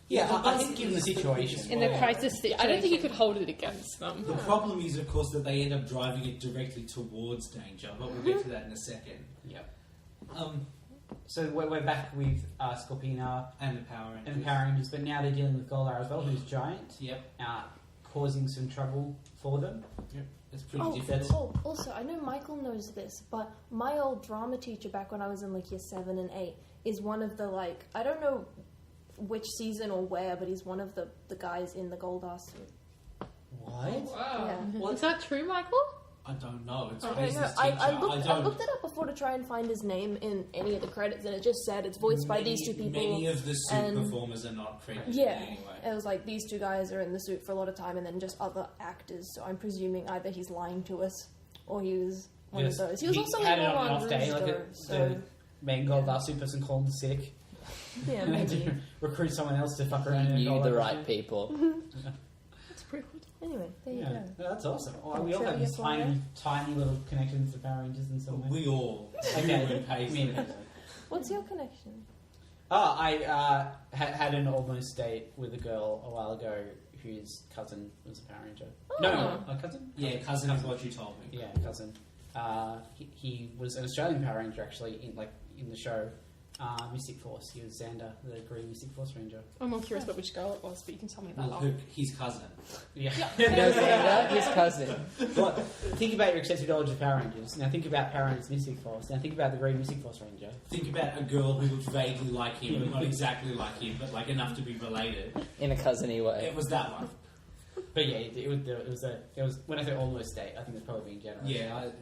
[SPEAKER 2] Yeah,
[SPEAKER 4] the
[SPEAKER 2] I
[SPEAKER 4] bus
[SPEAKER 2] think given the
[SPEAKER 4] is
[SPEAKER 2] situation.
[SPEAKER 4] quickest
[SPEAKER 6] In the
[SPEAKER 4] way.
[SPEAKER 6] crisis situation.
[SPEAKER 3] I don't think you could hold it against them.
[SPEAKER 4] The problem is, of course, that they end up driving it directly towards danger, but we'll get to that in a second.
[SPEAKER 2] Yeah.
[SPEAKER 4] Um,
[SPEAKER 2] So we're back with Scorpina
[SPEAKER 4] and the Power Rangers.
[SPEAKER 2] and the Power Rangers, but now they're dealing with Goldar as well, who's giant,
[SPEAKER 4] Yep,
[SPEAKER 2] causing some trouble for them.
[SPEAKER 4] it's pretty
[SPEAKER 7] Oh,
[SPEAKER 4] difficult.
[SPEAKER 7] also, I know Michael knows this, but my old drama teacher back when I was in year 7 and 8 is one of the I don't know which season or where, but he's one of the guys in the Goldar suit.
[SPEAKER 2] What?
[SPEAKER 3] Wow.
[SPEAKER 7] Yeah.
[SPEAKER 3] Is that true, Michael?
[SPEAKER 4] I don't know. It's
[SPEAKER 7] I
[SPEAKER 4] Grace's
[SPEAKER 7] don't know.
[SPEAKER 4] teacher.
[SPEAKER 7] I looked it up before to try and find his name in any of the credits, and it just said it's voiced by these two people.
[SPEAKER 4] Many of the suit
[SPEAKER 7] and-
[SPEAKER 4] performers are not credited
[SPEAKER 7] Yeah,
[SPEAKER 4] anyway.
[SPEAKER 7] it was these two guys are in the suit for a lot of time, and then just other actors. So I'm presuming either he's lying to us, or he was one
[SPEAKER 4] Yes,
[SPEAKER 7] of those. He was also
[SPEAKER 2] had
[SPEAKER 7] in
[SPEAKER 2] it on an
[SPEAKER 7] Moulin
[SPEAKER 2] off day,
[SPEAKER 7] Rouge,
[SPEAKER 2] like
[SPEAKER 7] though,
[SPEAKER 2] the
[SPEAKER 7] so
[SPEAKER 2] main Goldar super person called in sick.
[SPEAKER 7] yeah,
[SPEAKER 2] And had
[SPEAKER 7] maybe.
[SPEAKER 2] to recruit someone else to fuck around.
[SPEAKER 5] He
[SPEAKER 2] in
[SPEAKER 5] knew
[SPEAKER 2] Goldar
[SPEAKER 5] the
[SPEAKER 2] costume.
[SPEAKER 5] right people.
[SPEAKER 3] That's pretty cool.
[SPEAKER 7] Anyway, there you
[SPEAKER 2] Yeah,
[SPEAKER 7] go.
[SPEAKER 2] no, that's awesome. Well, we
[SPEAKER 7] Is
[SPEAKER 2] all
[SPEAKER 7] that
[SPEAKER 2] have
[SPEAKER 7] your
[SPEAKER 2] these
[SPEAKER 7] plan
[SPEAKER 2] tiny little connections to Power Rangers in some way.
[SPEAKER 4] We all.
[SPEAKER 2] Okay,
[SPEAKER 4] Everyone pays
[SPEAKER 2] me
[SPEAKER 4] them.
[SPEAKER 2] neither.
[SPEAKER 7] What's your connection?
[SPEAKER 2] I had an almost date with a girl a while ago whose cousin was a Power Ranger. No, a cousin?
[SPEAKER 4] Yeah, cousin is what you told me.
[SPEAKER 2] Yeah, cousin. He was an Australian Power Ranger actually in the show. Mystic Force. He was Xander, the Green Mystic Force Ranger.
[SPEAKER 3] I'm more curious about which girl it was, but you can tell me that.
[SPEAKER 4] Well, his cousin.
[SPEAKER 2] Yeah.
[SPEAKER 5] No, Xander, his cousin.
[SPEAKER 2] But think about your extensive knowledge of Power Rangers. Now think about Power Rangers Mystic Force. Now think about the Green Mystic Force Ranger.
[SPEAKER 4] Think about a girl who looked vaguely like him, but not exactly like him, but like enough to be related.
[SPEAKER 5] In a cousin-y way.
[SPEAKER 4] It was that one.
[SPEAKER 2] But yeah, it was when I say almost date, I think it's probably being generous.
[SPEAKER 4] Yeah.
[SPEAKER 3] It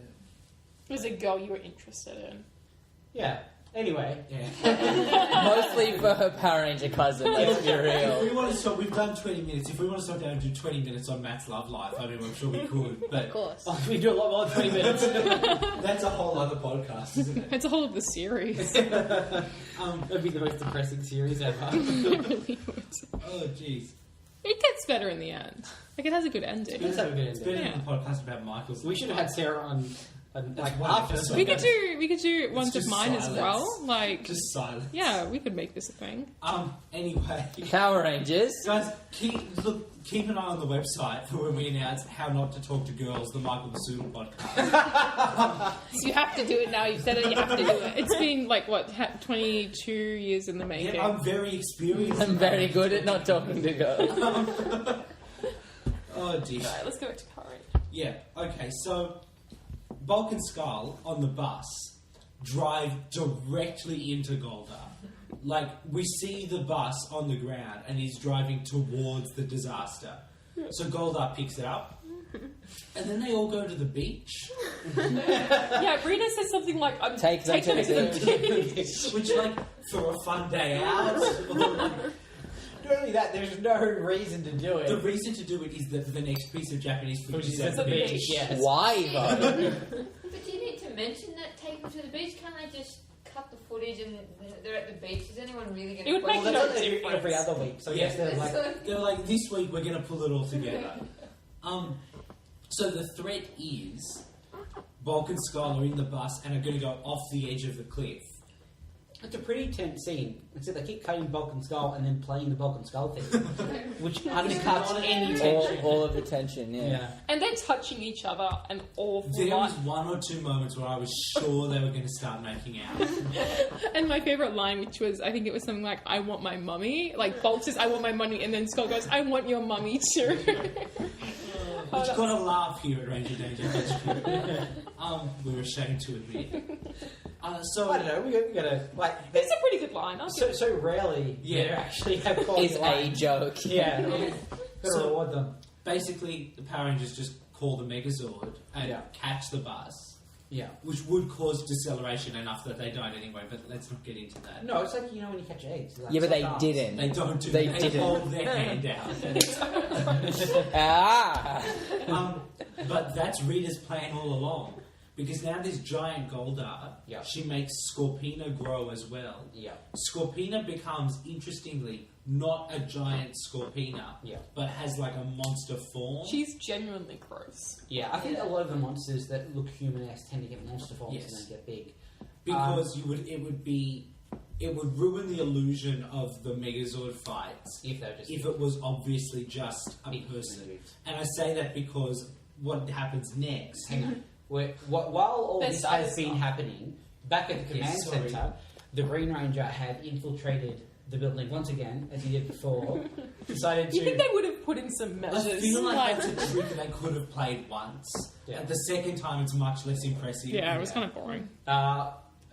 [SPEAKER 3] was a girl you were interested in.
[SPEAKER 2] Yeah. Anyway.
[SPEAKER 4] Yeah.
[SPEAKER 5] Mostly for her Power Ranger cousin, let's be
[SPEAKER 4] If
[SPEAKER 5] real.
[SPEAKER 4] we want to stop, we've done 20 minutes. If we want to stop down and do 20 minutes on Matt's love life, I mean, I'm sure we could. But
[SPEAKER 6] Of course.
[SPEAKER 2] Oh, we do a lot more than 20 minutes.
[SPEAKER 4] that's a whole other podcast, isn't it?
[SPEAKER 3] It's a whole of the series.
[SPEAKER 2] That'd be the most depressing series ever.
[SPEAKER 3] It really would.
[SPEAKER 4] Oh, jeez.
[SPEAKER 3] It gets better in the end. Like, it has a good ending.
[SPEAKER 2] Let's have a good
[SPEAKER 4] It's
[SPEAKER 2] ending.
[SPEAKER 4] better than the podcast about Michael's.
[SPEAKER 2] We should have had Sarah on like
[SPEAKER 4] one
[SPEAKER 2] after.
[SPEAKER 4] episode.
[SPEAKER 3] We could do ones of
[SPEAKER 4] just
[SPEAKER 3] mine as
[SPEAKER 4] silence.
[SPEAKER 3] well. Like,
[SPEAKER 4] Just silence.
[SPEAKER 3] yeah, we could make this a thing.
[SPEAKER 4] Anyway.
[SPEAKER 5] Power Rangers.
[SPEAKER 4] Guys, keep an eye on the website for when we announce How Not to Talk to Girls, the Michael Busuttil Podcast.
[SPEAKER 6] So you have to do it now. You've said it. You have to do it.
[SPEAKER 3] It's been like what 22 years in the making.
[SPEAKER 4] Yeah, I'm very experienced.
[SPEAKER 5] I'm very good at not talking to girls.
[SPEAKER 4] Oh, dear.
[SPEAKER 3] Right, let's go back to Power Rangers.
[SPEAKER 4] Yeah, okay, so Bulk and Skull on the bus drive directly into Goldar. Like, we see the bus on the ground and he's driving towards the disaster. So Goldar picks it up and then they all go to the beach.
[SPEAKER 3] Yeah, Rita says something like,
[SPEAKER 5] Take them to the beach.
[SPEAKER 4] Which, like, for a fun day out, or, like,
[SPEAKER 2] Not only that, there's no reason to do it.
[SPEAKER 4] the reason to do it is that the next piece of Japanese food
[SPEAKER 2] Which
[SPEAKER 4] is
[SPEAKER 2] is
[SPEAKER 4] at the beach.
[SPEAKER 2] yes.
[SPEAKER 5] Why, though?
[SPEAKER 8] But do you need to mention that take them to the beach? Can't they just cut the footage and they're at the beach? Is anyone really going to
[SPEAKER 3] It would
[SPEAKER 2] Well,
[SPEAKER 3] make
[SPEAKER 2] that's
[SPEAKER 3] no
[SPEAKER 2] what they do
[SPEAKER 3] difference.
[SPEAKER 2] every other week. So yes, they're like,
[SPEAKER 4] They're like, this week we're going to pull it all together. So the threat is Bulk and Skull are in the bus and are going to go off the edge of the cliff.
[SPEAKER 2] it's a pretty tense scene. Except they keep cutting Bulk and Skull and then playing the Bulk and Skull thing, which undercuts any tension.
[SPEAKER 5] all of the tension, yeah.
[SPEAKER 3] And they're touching each other an awful
[SPEAKER 4] There
[SPEAKER 3] lot.
[SPEAKER 4] was one or two moments where I was sure they were going to start making out.
[SPEAKER 3] And my favourite line, which was, I think it was something like, I want my mummy. Like, Bolt says, I want my money, and then Skull goes, I want your mummy too.
[SPEAKER 4] Which got a laugh here at Ranger Danger HQ. We're ashamed to admit. So
[SPEAKER 2] I don't know. We gotta like.
[SPEAKER 3] It's a pretty good line. I'll give
[SPEAKER 2] So rarely,
[SPEAKER 4] Yeah.
[SPEAKER 2] they actually have quality
[SPEAKER 5] Is a
[SPEAKER 2] lines.
[SPEAKER 5] joke.
[SPEAKER 2] Yeah, gotta
[SPEAKER 4] So-
[SPEAKER 2] reward them.
[SPEAKER 4] basically, the Power Rangers just call the Megazord and
[SPEAKER 2] Yeah.
[SPEAKER 4] catch the bus,
[SPEAKER 2] Yeah.
[SPEAKER 4] which would cause deceleration enough that they don't anyway. But let's not get into that.
[SPEAKER 2] No, it's like when you catch eggs. Like,
[SPEAKER 5] Yeah, but they
[SPEAKER 2] sometimes.
[SPEAKER 5] didn't.
[SPEAKER 4] They don't do.
[SPEAKER 5] They
[SPEAKER 4] They
[SPEAKER 5] didn't.
[SPEAKER 4] hold their hand out.
[SPEAKER 5] Ah!
[SPEAKER 4] But that's Rita's plan all along. Because now this giant Goldar,
[SPEAKER 2] Yeah.
[SPEAKER 4] she makes Scorpina grow as well.
[SPEAKER 2] Yeah.
[SPEAKER 4] Scorpina becomes, interestingly, not a giant Scorpina,
[SPEAKER 2] Yeah.
[SPEAKER 4] but has like a monster form.
[SPEAKER 3] She's genuinely gross.
[SPEAKER 2] Yeah, I think a lot of the monsters that look human-esque tend to get monster forms
[SPEAKER 4] Yes.
[SPEAKER 2] and then get big.
[SPEAKER 4] Because it would ruin the illusion of the Megazord fights
[SPEAKER 2] If they're just
[SPEAKER 4] if it was obviously just a
[SPEAKER 2] big
[SPEAKER 4] person.
[SPEAKER 2] dudes.
[SPEAKER 4] And I say that because what happens next?
[SPEAKER 2] Hang on. While all
[SPEAKER 3] There's
[SPEAKER 2] this
[SPEAKER 3] other
[SPEAKER 2] has been
[SPEAKER 3] stuff.
[SPEAKER 2] happening, back at the command
[SPEAKER 4] Yes, sorry.
[SPEAKER 2] centre, the Green Ranger had infiltrated the building once again, as he did before. Decided
[SPEAKER 3] You think
[SPEAKER 2] to.
[SPEAKER 3] they would have put in some
[SPEAKER 4] I
[SPEAKER 3] measures?
[SPEAKER 4] feel like that's a trick they could have played once.
[SPEAKER 2] Yeah.
[SPEAKER 4] And the second time, it's much less impressive.
[SPEAKER 3] Yeah, it was kind of boring.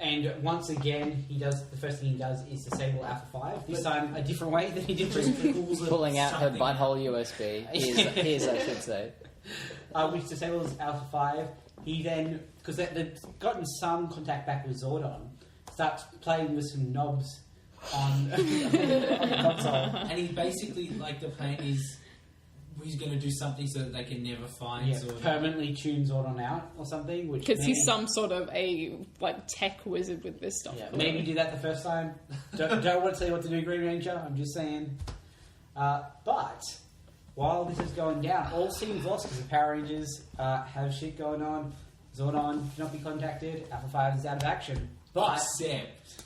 [SPEAKER 2] And once again, the first thing he does is disable Alpha 5. This time, a different way than he did previously.
[SPEAKER 5] Pulling out her
[SPEAKER 4] Something.
[SPEAKER 5] butthole USB. His, I should say.
[SPEAKER 2] Which disables Alpha 5. He then, because they've gotten some contact back with Zordon, starts playing with some knobs on the console.
[SPEAKER 4] And he basically, like, the plan is he's going to do something so that they can never find
[SPEAKER 2] Yeah,
[SPEAKER 4] Zordon.
[SPEAKER 2] permanently tune Zordon out or something.
[SPEAKER 3] Because he's some sort of a tech wizard with this stuff.
[SPEAKER 2] Yeah, maybe do that the first time. Don't want to tell you what to do, Green Ranger. I'm just saying. But while this is going down, all seems lost because the Power Rangers have shit going on. Zordon cannot be contacted. Alpha 5 is out of action. But
[SPEAKER 4] Except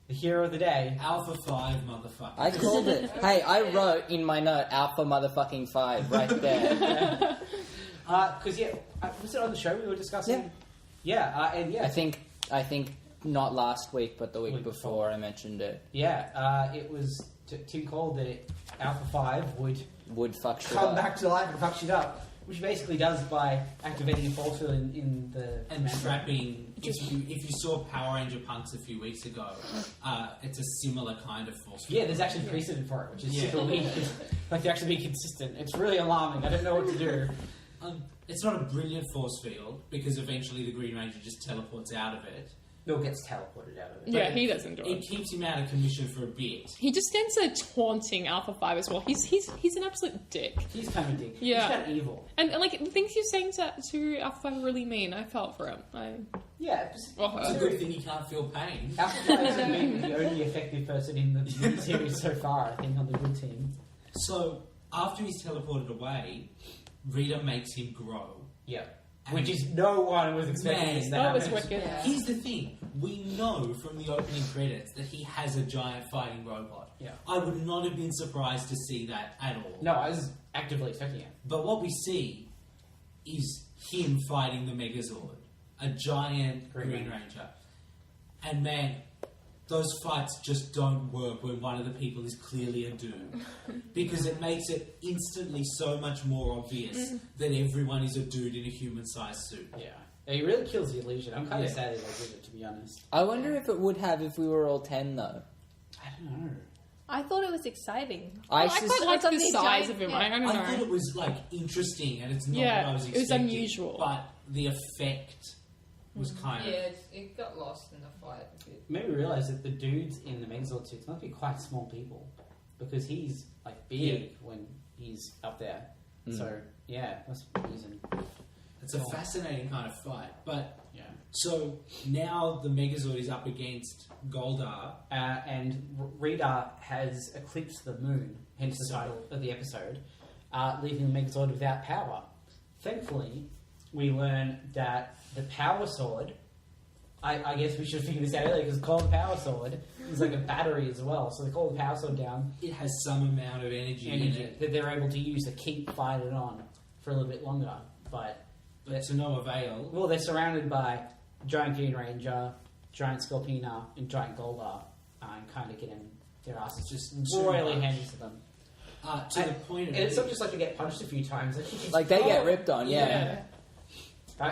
[SPEAKER 2] the hero of the day.
[SPEAKER 4] Alpha 5, motherfucker.
[SPEAKER 5] I called it. Hey, I wrote in my note Alpha motherfucking 5 right there.
[SPEAKER 2] Because, was it on the show we were discussing?
[SPEAKER 5] Yeah.
[SPEAKER 2] And yeah.
[SPEAKER 5] I think not last week, but the week
[SPEAKER 2] Week
[SPEAKER 5] before,
[SPEAKER 2] before.
[SPEAKER 5] I mentioned it.
[SPEAKER 2] Yeah, it was Tim called that Alpha 5 would
[SPEAKER 5] Fuck shit
[SPEAKER 2] come
[SPEAKER 5] up.
[SPEAKER 2] back to life and fuck shit up, which he basically does by activating a force field in the
[SPEAKER 4] And trapping. If you saw Power Ranger punks a few weeks ago, it's a similar kind of force.
[SPEAKER 2] Yeah, there's actually precedent for it, which is super weird. Like, they're actually being consistent. It's really alarming. I don't know what to do.
[SPEAKER 4] It's not a brilliant force field because eventually the Green Ranger just teleports out of it.
[SPEAKER 2] Bill gets teleported out of it.
[SPEAKER 3] Yeah, he doesn't do
[SPEAKER 4] It
[SPEAKER 3] it.
[SPEAKER 4] keeps him out of commission for a bit.
[SPEAKER 3] He just stands there taunting Alpha 5 as well. He's an absolute dick.
[SPEAKER 2] He's kind of a dick.
[SPEAKER 3] Yeah.
[SPEAKER 2] He's kind of evil.
[SPEAKER 3] And like, the things he's saying to Alpha 5 are really mean. I felt for him.
[SPEAKER 2] Yeah.
[SPEAKER 4] It's a good thing he can't feel pain.
[SPEAKER 2] Alpha 5 has been the only effective person in the series so far, I think, on the good team.
[SPEAKER 4] So, after he's teleported away, Rita makes him grow.
[SPEAKER 2] Yeah.
[SPEAKER 4] And
[SPEAKER 2] Which is no one was expecting this to
[SPEAKER 3] That was
[SPEAKER 2] happen.
[SPEAKER 3] wicked.
[SPEAKER 8] Yeah.
[SPEAKER 4] Here's the thing. We know from the opening credits that he has a giant fighting robot.
[SPEAKER 2] Yeah.
[SPEAKER 4] I would not have been surprised to see that at all.
[SPEAKER 2] No, I was actively expecting it.
[SPEAKER 4] But what we see is him fighting the Megazord, a giant
[SPEAKER 2] Green
[SPEAKER 4] Green Ranger. And man, those fights just don't work when one of the people is clearly a dude. Because it makes it instantly so much more obvious that everyone is a dude in a human-sized suit.
[SPEAKER 2] Yeah. He really kills the illusion. I'm kind of
[SPEAKER 4] Yeah.
[SPEAKER 2] sad that they did it, to be honest.
[SPEAKER 5] I wonder if it would have if we were all 10, though.
[SPEAKER 2] I don't know.
[SPEAKER 6] I thought it was exciting.
[SPEAKER 3] I quite like the
[SPEAKER 6] Something
[SPEAKER 3] size
[SPEAKER 6] giant-
[SPEAKER 3] of him.
[SPEAKER 6] yeah.
[SPEAKER 3] I don't know.
[SPEAKER 4] I thought it was like interesting, and it's not
[SPEAKER 3] Yeah,
[SPEAKER 4] what I was
[SPEAKER 3] it was
[SPEAKER 4] expecting.
[SPEAKER 3] unusual.
[SPEAKER 4] But the effect was kind
[SPEAKER 8] Yeah,
[SPEAKER 4] of.
[SPEAKER 8] it got lost in the fight a bit.
[SPEAKER 2] Made me realise that the dudes in the Megazord suits must be quite small people. Because he's, like, big when he's up there. So, yeah, must be using...
[SPEAKER 4] It's a fascinating kind of fight. But
[SPEAKER 2] Yeah.
[SPEAKER 4] so now the Megazord is up against Goldar.
[SPEAKER 2] And Rita has eclipsed the moon, hence the title of the episode, leaving the Megazord without power. Thankfully, we learn that the power sword, I guess we should figure this out earlier because it's called the power sword, is like a battery as well. So they call the power sword down,
[SPEAKER 4] It has some amount of energy in it,
[SPEAKER 2] that they're able to use to keep fighting on for a little bit longer. But
[SPEAKER 4] to no avail.
[SPEAKER 2] well, they're surrounded by giant Green Ranger, giant Scorpina, and giant Goldar, and kind of getting their asses just
[SPEAKER 4] Too
[SPEAKER 2] royally
[SPEAKER 4] much.
[SPEAKER 2] handed to them.
[SPEAKER 4] To the point of
[SPEAKER 2] And it's not just like they get punched a few times.
[SPEAKER 5] Like, they get ripped on, yeah.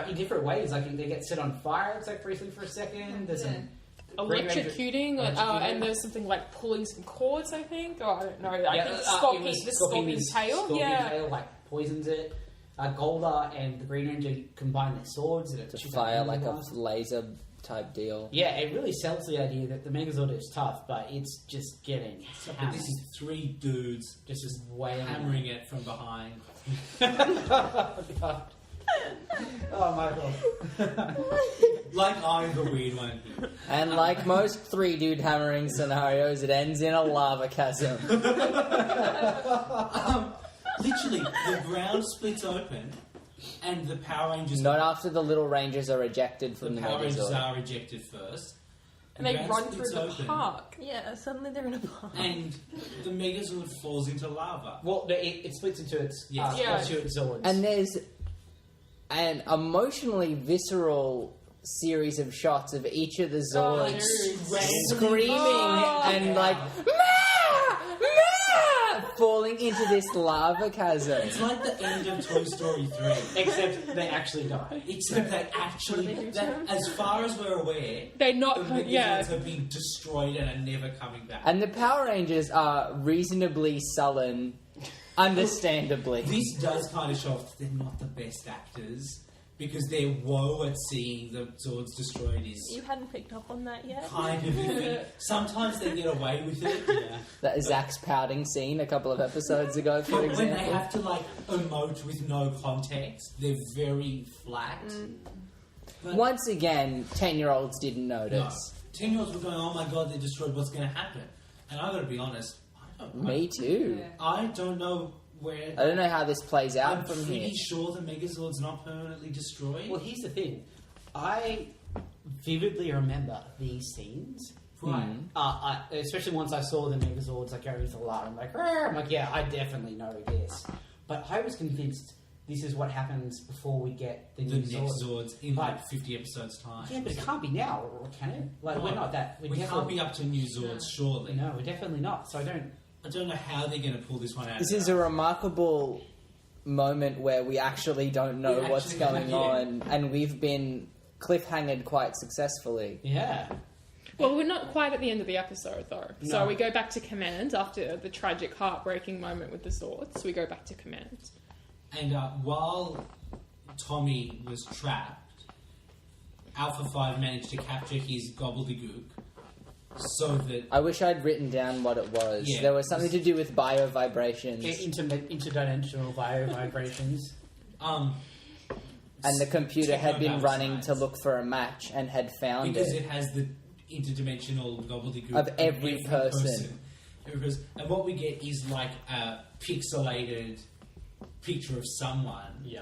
[SPEAKER 2] In different ways. Like, they get set on fire, it's like briefly for a second. There's some Green Ranger-
[SPEAKER 3] Electrocuting, and there's something like pulling some cords, I think. Or I don't know. I think
[SPEAKER 2] it was
[SPEAKER 3] Scorpion's tail.
[SPEAKER 2] Scorpion's
[SPEAKER 3] Yeah.
[SPEAKER 2] tail, like, poisons it. Goldar and the Green Ranger combine their swords and it
[SPEAKER 5] To
[SPEAKER 2] shoots
[SPEAKER 5] fire
[SPEAKER 2] out
[SPEAKER 5] like a
[SPEAKER 2] blast.
[SPEAKER 5] laser type deal.
[SPEAKER 2] Yeah, it really sells the idea that the Megazord is tough, but it's just getting
[SPEAKER 4] But
[SPEAKER 2] hammered.
[SPEAKER 4] this is three dudes
[SPEAKER 2] just wailing.
[SPEAKER 4] hammering it from behind.
[SPEAKER 2] Oh, God. Oh, Michael.
[SPEAKER 4] Like I'm the weird one here.
[SPEAKER 5] And like most 3-dude hammering scenarios, it ends in a lava chasm.
[SPEAKER 4] Literally, the ground splits open, and the Power Rangers.
[SPEAKER 5] Not after the little rangers are ejected
[SPEAKER 4] the
[SPEAKER 5] from the
[SPEAKER 4] Power Rangers
[SPEAKER 5] Megazord.
[SPEAKER 4] are ejected first.
[SPEAKER 3] And
[SPEAKER 4] The
[SPEAKER 3] they
[SPEAKER 4] ground
[SPEAKER 3] run through
[SPEAKER 4] splits
[SPEAKER 3] the
[SPEAKER 4] open,
[SPEAKER 3] park.
[SPEAKER 7] Yeah, suddenly they're in a park.
[SPEAKER 4] and the Megazord falls into lava.
[SPEAKER 2] Well, it splits into its
[SPEAKER 4] Yes.
[SPEAKER 3] Yeah.
[SPEAKER 2] into its Zords.
[SPEAKER 5] And there's an emotionally visceral series of shots of each of the Zords screaming and like falling into this lava chasm.
[SPEAKER 4] It's like the end of Toy Story 3.
[SPEAKER 2] Except they actually die.
[SPEAKER 4] Except they actually, as far as we're aware,
[SPEAKER 3] They're
[SPEAKER 4] the
[SPEAKER 3] not.
[SPEAKER 4] Megazords
[SPEAKER 3] Yeah.
[SPEAKER 4] have been destroyed and are never coming back.
[SPEAKER 5] And the Power Rangers are reasonably sullen, understandably.
[SPEAKER 4] This does kind of show off that they're not the best actors because their woe at seeing the Zords destroyed is
[SPEAKER 7] You hadn't picked up on that yet?
[SPEAKER 4] kind of iffy. Sometimes they get away with it. Yeah.
[SPEAKER 5] That Zach's pouting scene a couple of episodes ago, for
[SPEAKER 4] But when they
[SPEAKER 5] example.
[SPEAKER 4] have to like emote with no context, they're very flat. But
[SPEAKER 5] Once again, 10-year-olds didn't
[SPEAKER 4] no,
[SPEAKER 5] notice.
[SPEAKER 4] 10-year-olds were going, "Oh my god, they're destroyed. What's going to happen?" And I got to be honest, I don't know.
[SPEAKER 5] Me too.
[SPEAKER 8] Yeah.
[SPEAKER 4] I don't know where.
[SPEAKER 5] I don't know how this plays out
[SPEAKER 4] I'm
[SPEAKER 5] from
[SPEAKER 4] pretty
[SPEAKER 5] here.
[SPEAKER 4] sure the Megazord's not permanently destroyed.
[SPEAKER 2] Well, here's the thing. I vividly remember these scenes.
[SPEAKER 4] right.
[SPEAKER 2] Especially once I saw the Megazords like going into the lava. I'm like, yeah, I definitely know this. But I was convinced this is what happens before we get the
[SPEAKER 4] The
[SPEAKER 2] new
[SPEAKER 4] next
[SPEAKER 2] Zord.
[SPEAKER 4] Zords in
[SPEAKER 2] Right.
[SPEAKER 4] like 50 episodes' time.
[SPEAKER 2] Yeah, but it can't be now, or can it? Like, we're not that...
[SPEAKER 4] We can't be up to new Zords, surely.
[SPEAKER 2] No, we're definitely not. So I don't
[SPEAKER 4] know how they're going to pull this one out.
[SPEAKER 5] This is a remarkable moment where we actually don't know
[SPEAKER 4] We
[SPEAKER 5] what's
[SPEAKER 4] actually-
[SPEAKER 5] going
[SPEAKER 4] yeah.
[SPEAKER 5] on, and we've been cliffhangered quite successfully.
[SPEAKER 2] Yeah.
[SPEAKER 3] Well, we're not quite at the end of the episode, though.
[SPEAKER 2] No.
[SPEAKER 3] So we go back to Command after the tragic, heartbreaking moment with the Zords. We go back to Command.
[SPEAKER 4] And while Tommy was trapped, Alpha 5 managed to capture his gobbledygook so that...
[SPEAKER 5] I wish I'd written down what it was.
[SPEAKER 4] Yeah.
[SPEAKER 5] There was something to do with bio vibrations,
[SPEAKER 2] Interdimensional vibrations.
[SPEAKER 5] and the computer had been
[SPEAKER 4] Techno
[SPEAKER 5] running to
[SPEAKER 4] science.
[SPEAKER 5] look for a match and had found
[SPEAKER 4] Because
[SPEAKER 5] it.
[SPEAKER 4] it has the interdimensional gobbledygook
[SPEAKER 5] Of every person.
[SPEAKER 4] And what we get is like a pixelated picture of someone.
[SPEAKER 2] Yeah.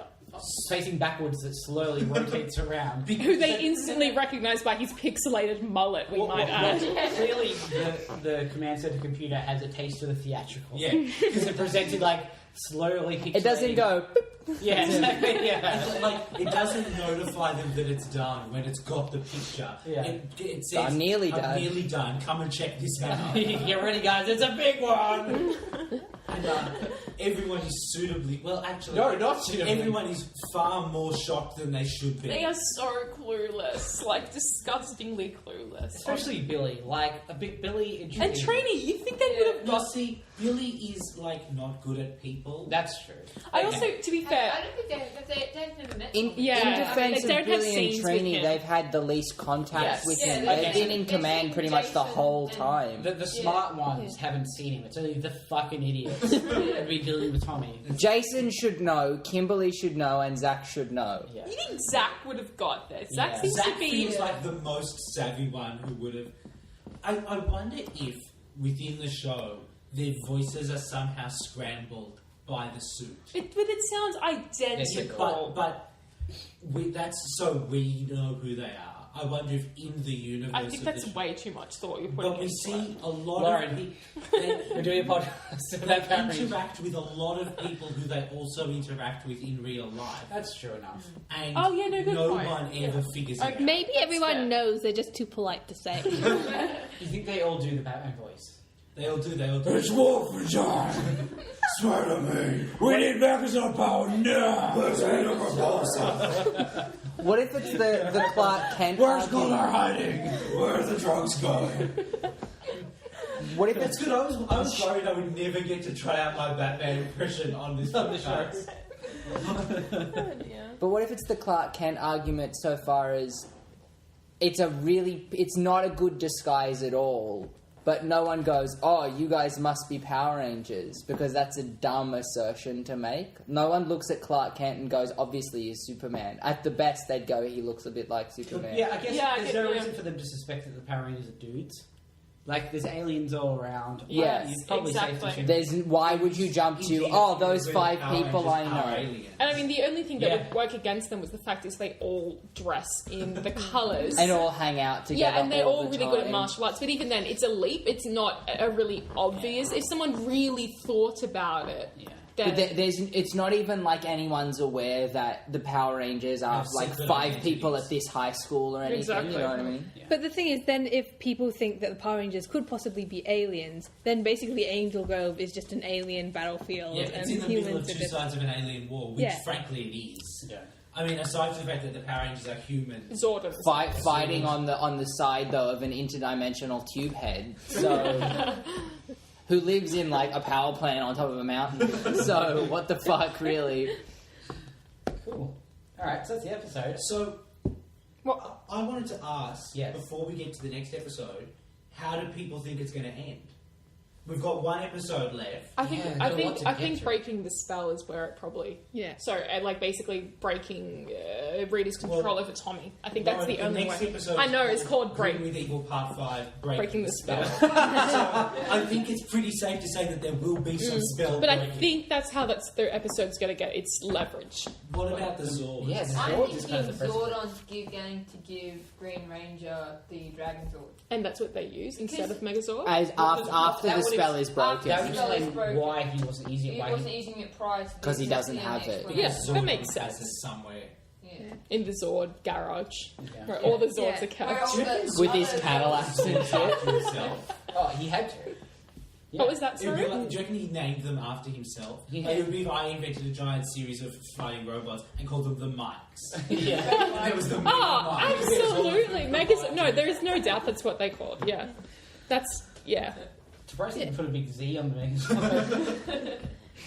[SPEAKER 2] Facing backwards that slowly rotates around.
[SPEAKER 3] Who they instantly recognise by his pixelated mullet, we might add.
[SPEAKER 2] Clearly, the Command Center computer has a taste of the theatrical.
[SPEAKER 4] Yeah.
[SPEAKER 2] Because it presented like slowly pixelating.
[SPEAKER 5] It doesn't go.
[SPEAKER 2] Yeah, exactly. Yeah.
[SPEAKER 4] It's like it doesn't notify them that it's done when it's got the picture.
[SPEAKER 2] Yeah.
[SPEAKER 4] It says,
[SPEAKER 5] I'm nearly done."
[SPEAKER 4] I'm nearly done. Come and check this out.
[SPEAKER 2] Get ready, guys. It's a big one.
[SPEAKER 4] And everyone is suitably... Well, actually...
[SPEAKER 2] No, not suitably.
[SPEAKER 4] Everyone is far more shocked than they should be.
[SPEAKER 3] They are so clueless. Like, disgustingly clueless.
[SPEAKER 2] Especially Billy. Like, a bit Billy and
[SPEAKER 3] And Trini, you think they would have
[SPEAKER 4] No,
[SPEAKER 3] got...
[SPEAKER 4] see, Billy is, like, not good at people.
[SPEAKER 2] That's true.
[SPEAKER 3] I also, to be fair...
[SPEAKER 8] I don't think they've never met
[SPEAKER 5] In,
[SPEAKER 8] someone.
[SPEAKER 3] Yeah,
[SPEAKER 5] in defense
[SPEAKER 3] they don't
[SPEAKER 5] of
[SPEAKER 3] have
[SPEAKER 5] Billy and
[SPEAKER 3] scenes with
[SPEAKER 5] Trini,
[SPEAKER 3] him.
[SPEAKER 5] they've had the least contact
[SPEAKER 2] Yes.
[SPEAKER 5] with
[SPEAKER 8] Yeah,
[SPEAKER 5] him.
[SPEAKER 8] they-
[SPEAKER 5] They've been in
[SPEAKER 8] they've
[SPEAKER 5] command
[SPEAKER 8] seen
[SPEAKER 5] pretty much the
[SPEAKER 8] Jason
[SPEAKER 5] whole
[SPEAKER 8] and-
[SPEAKER 5] time.
[SPEAKER 2] The smart ones haven't seen him. It's only the fucking idiots that be dealing with Tommy.
[SPEAKER 5] Jason should know, Kimberly should know, and Zach should know.
[SPEAKER 2] Yeah.
[SPEAKER 3] You think Zach would have got this? Zach
[SPEAKER 2] Yeah.
[SPEAKER 3] seems
[SPEAKER 4] Zach
[SPEAKER 3] to be...
[SPEAKER 4] feels like the most savvy one who would have... I wonder if, within the show, their voices are somehow scrambled by the suit.
[SPEAKER 3] But it sounds identical.
[SPEAKER 4] But that's so we know who they are. I wonder if in the universe
[SPEAKER 3] I think
[SPEAKER 4] of
[SPEAKER 3] that's
[SPEAKER 4] the show,
[SPEAKER 3] way too much thought you're putting
[SPEAKER 4] but we
[SPEAKER 3] into
[SPEAKER 4] see
[SPEAKER 3] it.
[SPEAKER 4] a lot
[SPEAKER 2] Lauren,
[SPEAKER 4] of people...
[SPEAKER 2] We're doing a podcast about Power Rangers.
[SPEAKER 4] interact with a lot of people who they also interact with in real life.
[SPEAKER 2] That's true enough.
[SPEAKER 4] And
[SPEAKER 3] Oh, yeah, no, good
[SPEAKER 4] no
[SPEAKER 3] point.
[SPEAKER 4] one ever figures it out.
[SPEAKER 6] Maybe everyone
[SPEAKER 3] fair.
[SPEAKER 6] knows, they're just too polite to say.
[SPEAKER 2] You think they all do the Batman voice?
[SPEAKER 4] They all do.
[SPEAKER 9] It's Wolf John! Swear to me! We need Megazord power now! Let's hit him with balls.
[SPEAKER 5] What if it's the Clark Kent
[SPEAKER 9] Where's
[SPEAKER 5] argument?
[SPEAKER 9] Goldar hiding? Where's the drugs going?
[SPEAKER 5] What if
[SPEAKER 4] That's
[SPEAKER 5] it's
[SPEAKER 4] good. I was worried I would never get to try out my Batman impression on this podcast.
[SPEAKER 5] But what if it's the Clark Kent argument so far as it's not a good disguise at all, but no one goes, oh, you guys must be Power Rangers, because that's a dumb assertion to make. No one looks at Clark Kent and goes, obviously he's Superman. At the best, they'd go, he looks a bit like Superman.
[SPEAKER 2] Yeah, I guess
[SPEAKER 3] Yeah, I
[SPEAKER 2] there's
[SPEAKER 3] get-
[SPEAKER 2] no
[SPEAKER 3] yeah.
[SPEAKER 2] reason for them to suspect that the Power Rangers are dudes. Like, there's aliens all around.
[SPEAKER 5] Yes,
[SPEAKER 2] It's probably safe to
[SPEAKER 3] exactly.
[SPEAKER 2] assume.
[SPEAKER 5] Why would you jump to,
[SPEAKER 4] Indeed,
[SPEAKER 5] oh, those
[SPEAKER 4] when
[SPEAKER 5] 5
[SPEAKER 4] Power
[SPEAKER 5] people I
[SPEAKER 4] Rangers are
[SPEAKER 5] know?
[SPEAKER 4] aliens.
[SPEAKER 3] And I mean, the only thing that
[SPEAKER 2] Yeah.
[SPEAKER 3] would work against them was the fact is they all dress in the colours.
[SPEAKER 5] And all hang out together.
[SPEAKER 3] yeah, and they're all
[SPEAKER 5] the
[SPEAKER 3] really good at
[SPEAKER 5] time.
[SPEAKER 3] martial arts. But even then, it's a leap. It's not a really obvious. If someone really thought about it,
[SPEAKER 2] Yeah.
[SPEAKER 5] But
[SPEAKER 3] then
[SPEAKER 5] it's not even like anyone's aware that the Power Rangers are
[SPEAKER 4] Have
[SPEAKER 5] like
[SPEAKER 4] secret
[SPEAKER 5] 5 people
[SPEAKER 4] identities.
[SPEAKER 5] at this high school or anything,
[SPEAKER 3] Exactly.
[SPEAKER 5] you know what I mean?
[SPEAKER 6] But the thing is, then if people think that the Power Rangers could possibly be aliens, then basically Angel Grove is just an alien battlefield,
[SPEAKER 4] Yeah,
[SPEAKER 6] and
[SPEAKER 4] it's in the middle of
[SPEAKER 6] humans are
[SPEAKER 4] two
[SPEAKER 6] just...
[SPEAKER 4] sides of an alien war, which
[SPEAKER 6] Yeah.
[SPEAKER 4] frankly it is.
[SPEAKER 2] Yeah.
[SPEAKER 4] I mean, aside from the fact that the Power Rangers are humans,
[SPEAKER 3] Zordon.
[SPEAKER 5] Fighting on the side though of an interdimensional tube head, so who lives in like a power plant on top of a mountain. So what the fuck, really?
[SPEAKER 2] Cool. Alright, so that's the episode.
[SPEAKER 4] so I wanted to ask,
[SPEAKER 2] Yes.
[SPEAKER 4] before we get to the next episode, how do people think it's going to end? We've got one episode left.
[SPEAKER 3] I think
[SPEAKER 2] Yeah,
[SPEAKER 3] I
[SPEAKER 2] there's a lot
[SPEAKER 3] think
[SPEAKER 2] to
[SPEAKER 3] I
[SPEAKER 2] get
[SPEAKER 3] think
[SPEAKER 2] through.
[SPEAKER 3] breaking the spell is where it probably
[SPEAKER 6] Yeah.
[SPEAKER 3] So like basically breaking Rita's control over Tommy. I think that's the only
[SPEAKER 4] next
[SPEAKER 3] way.
[SPEAKER 4] episode
[SPEAKER 3] I know, it's called
[SPEAKER 4] Green
[SPEAKER 3] Break.
[SPEAKER 4] with Evil Part 5,
[SPEAKER 3] Breaking the spell.
[SPEAKER 4] so I think it's pretty safe to say that there will be some spell
[SPEAKER 3] But I
[SPEAKER 4] breaking.
[SPEAKER 3] think that's how the episode's going to get its leverage.
[SPEAKER 4] What about the Zord?
[SPEAKER 2] Yeah, the
[SPEAKER 8] I'm
[SPEAKER 2] Zord is kind
[SPEAKER 8] thinking
[SPEAKER 2] of the first.
[SPEAKER 8] Zordon's going to give Green Ranger the Dragon Sword.
[SPEAKER 3] And that's what they use instead of Megazord.
[SPEAKER 5] As after
[SPEAKER 2] that
[SPEAKER 5] the
[SPEAKER 2] would
[SPEAKER 5] spell
[SPEAKER 2] ex-
[SPEAKER 5] is broken.
[SPEAKER 8] after
[SPEAKER 2] That would
[SPEAKER 8] the spell is
[SPEAKER 2] explain
[SPEAKER 8] broken.
[SPEAKER 2] why he wasn't using it.
[SPEAKER 8] He
[SPEAKER 2] Why
[SPEAKER 8] wasn't using it prior to
[SPEAKER 5] 'Cause he
[SPEAKER 8] this.
[SPEAKER 5] doesn't
[SPEAKER 8] That's the
[SPEAKER 5] have
[SPEAKER 8] only
[SPEAKER 5] it.
[SPEAKER 8] explanation.
[SPEAKER 3] Yeah, that
[SPEAKER 4] Zordon
[SPEAKER 3] makes
[SPEAKER 4] has
[SPEAKER 3] sense.
[SPEAKER 4] it somewhere.
[SPEAKER 8] Yeah.
[SPEAKER 3] In the Zord garage.
[SPEAKER 2] Yeah.
[SPEAKER 3] Where all the Zords
[SPEAKER 8] Yeah.
[SPEAKER 3] are kept.
[SPEAKER 8] Where all the
[SPEAKER 5] With his
[SPEAKER 8] other
[SPEAKER 5] Cadillacs and shit.
[SPEAKER 4] After himself.
[SPEAKER 2] Oh, he had to. Yeah.
[SPEAKER 3] What was that,
[SPEAKER 4] It would be
[SPEAKER 3] sorry?
[SPEAKER 4] like, do you reckon he named them after himself?
[SPEAKER 2] He
[SPEAKER 4] It would be if I invented a giant series of fighting robots and called them the Mikes.
[SPEAKER 2] Yeah.
[SPEAKER 4] There was the
[SPEAKER 3] Oh,
[SPEAKER 4] Mike.
[SPEAKER 3] absolutely. Megazord. No, there is no doubt that's what they called. Yeah. That's, yeah.
[SPEAKER 2] Surprised they didn't put a big Z on the Megazord.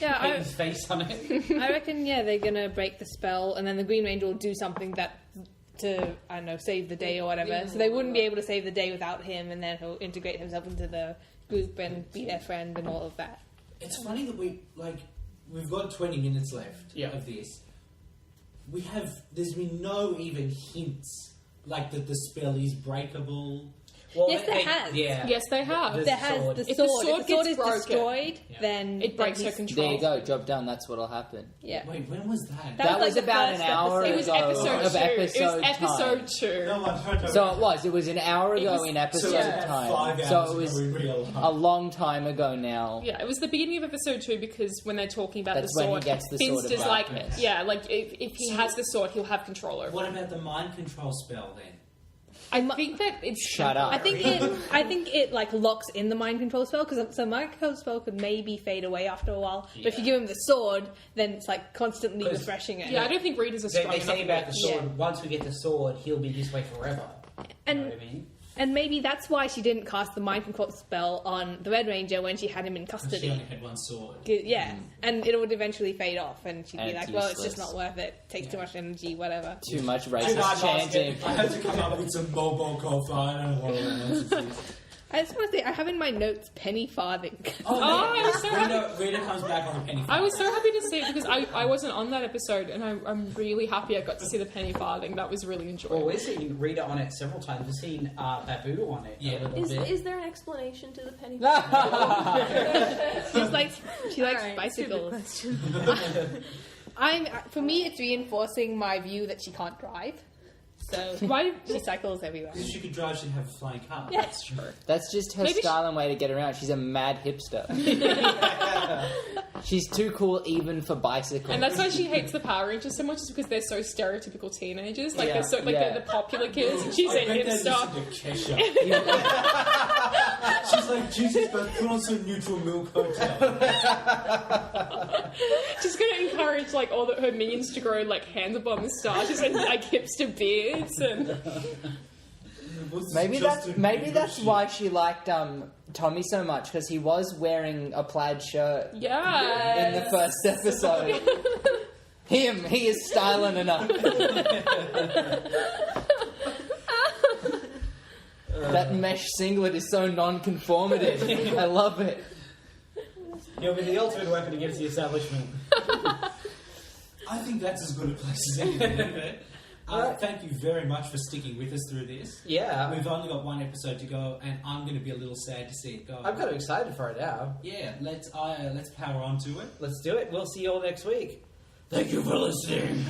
[SPEAKER 6] Yeah,
[SPEAKER 2] Paint his face on it.
[SPEAKER 6] I reckon, yeah, they're gonna break the spell, and then the Green Ranger will do something that to, I don't know, save the day or whatever. So they wouldn't be able to save the day without him, and then he'll integrate himself into the group and be their friend and all of that.
[SPEAKER 4] It's funny that we've got 20 minutes left
[SPEAKER 2] Yeah.
[SPEAKER 4] of this. There's been no even hints like that the spell is breakable.
[SPEAKER 2] Well,
[SPEAKER 6] Yes, there has.
[SPEAKER 2] Yeah.
[SPEAKER 3] Yes, they have.
[SPEAKER 2] The
[SPEAKER 6] There has
[SPEAKER 2] sword.
[SPEAKER 6] the
[SPEAKER 3] If the
[SPEAKER 6] sword.
[SPEAKER 3] sword
[SPEAKER 6] If the sword
[SPEAKER 3] gets
[SPEAKER 6] is
[SPEAKER 3] broken,
[SPEAKER 6] destroyed,
[SPEAKER 4] yeah.
[SPEAKER 6] then
[SPEAKER 3] It breaks her
[SPEAKER 6] he's-
[SPEAKER 3] control.
[SPEAKER 5] There you go, job done. That's what'll happen.
[SPEAKER 6] Yeah.
[SPEAKER 4] Wait, when was that?
[SPEAKER 6] That
[SPEAKER 5] That
[SPEAKER 6] was
[SPEAKER 5] was
[SPEAKER 6] like the
[SPEAKER 5] about an
[SPEAKER 6] first
[SPEAKER 5] hour
[SPEAKER 6] episode.
[SPEAKER 3] It was
[SPEAKER 5] ago
[SPEAKER 3] episode 2.
[SPEAKER 5] of
[SPEAKER 3] It was
[SPEAKER 5] episode
[SPEAKER 3] episode
[SPEAKER 5] time.
[SPEAKER 3] 2.
[SPEAKER 4] No, I've heard of
[SPEAKER 5] So it was an hour ago
[SPEAKER 3] was-
[SPEAKER 5] in
[SPEAKER 4] So
[SPEAKER 5] episode
[SPEAKER 4] it's about
[SPEAKER 5] time.
[SPEAKER 4] 5 hours
[SPEAKER 5] So it
[SPEAKER 4] ago
[SPEAKER 5] was
[SPEAKER 4] in real life.
[SPEAKER 5] a long time ago now.
[SPEAKER 3] Yeah, it was the beginning of episode 2 because when they're talking about
[SPEAKER 5] That's
[SPEAKER 3] the
[SPEAKER 5] when he
[SPEAKER 3] sword,
[SPEAKER 5] gets the sword of
[SPEAKER 3] Finster's like,
[SPEAKER 5] darkness.
[SPEAKER 3] yeah, like if he has the sword, he'll have control over it.
[SPEAKER 4] What about the mind control spell then?
[SPEAKER 3] I think that it's
[SPEAKER 5] Shut up.
[SPEAKER 6] I think it like locks in the mind control spell because the mind control spell could maybe fade away after a while. But if you give him the sword, then it's like constantly
[SPEAKER 2] 'Cause-
[SPEAKER 6] refreshing it.
[SPEAKER 3] Yeah, I don't think Rita's a
[SPEAKER 2] They,
[SPEAKER 3] strong
[SPEAKER 2] they say
[SPEAKER 3] enough
[SPEAKER 2] about the sword, once we get the sword, he'll be this way forever.
[SPEAKER 6] And
[SPEAKER 2] You know what I mean?
[SPEAKER 6] and maybe that's why she didn't cast the mind control spell on the Red Ranger when she had him in
[SPEAKER 4] 'Cause she
[SPEAKER 6] custody.
[SPEAKER 4] only had one sword.
[SPEAKER 6] Yeah, and it would eventually fade off, and she'd
[SPEAKER 5] And
[SPEAKER 6] be
[SPEAKER 5] it's
[SPEAKER 6] like, "Well, it's just
[SPEAKER 5] useless.
[SPEAKER 6] not worth it. Takes too much energy, whatever."
[SPEAKER 5] Too much
[SPEAKER 4] I
[SPEAKER 5] racist chanting.
[SPEAKER 4] had to come up with some mobile coffee. I don't know what it is.
[SPEAKER 6] I just want to say, I have in my notes penny farthing.
[SPEAKER 3] Oh, I was so
[SPEAKER 4] Rita comes back on the penny.
[SPEAKER 3] I was so happy to see it because I wasn't on that episode and I'm really happy I got to see the penny farthing. That was really
[SPEAKER 2] Well,
[SPEAKER 3] enjoyable.
[SPEAKER 2] we've seen Rita on it several times. We've seen Babu on it
[SPEAKER 4] Yeah.
[SPEAKER 2] a little bit.
[SPEAKER 7] Is there an explanation to the penny?
[SPEAKER 6] She likes bicycles. For me, it's reinforcing my view that she can't drive. So
[SPEAKER 3] Why?
[SPEAKER 6] she cycles everywhere.
[SPEAKER 4] If she could drive, she'd have a flying car.
[SPEAKER 6] Yeah.
[SPEAKER 3] That's true.
[SPEAKER 5] That's just her
[SPEAKER 3] Maybe
[SPEAKER 5] style and way to get around. She's a mad hipster. She's too cool even for bicycles.
[SPEAKER 3] And that's why she hates the Power Rangers so much, is because they're so stereotypical teenagers. Like
[SPEAKER 2] Yeah.
[SPEAKER 3] they're so like
[SPEAKER 5] Yeah.
[SPEAKER 3] they're the popular kids, and she's
[SPEAKER 4] I
[SPEAKER 3] a
[SPEAKER 4] bet they're
[SPEAKER 3] hipster.
[SPEAKER 4] listening to Kesha. She's like, Jesus, but put on some neutral milk hotel.
[SPEAKER 3] She's gonna encourage like all her minions to grow like handlebar moustaches and like hipster beards and.
[SPEAKER 5] Maybe that's why she liked Tommy so much, because he was wearing a plaid shirt
[SPEAKER 3] Yeah.
[SPEAKER 5] in the first episode. He is styling enough. That mesh singlet is so non-conformative. I love it.
[SPEAKER 2] He'll be the ultimate weapon against the establishment.
[SPEAKER 4] I think that's as good a place as anything, isn't it? Thank you very much for sticking with us through this.
[SPEAKER 2] Yeah.
[SPEAKER 4] We've only got one episode to go, and I'm going to be a little sad to see it go.
[SPEAKER 2] I'm kind of excited for it now.
[SPEAKER 4] Yeah, let's power on to it.
[SPEAKER 2] Let's do it. We'll see you all next week.
[SPEAKER 9] Thank you for listening.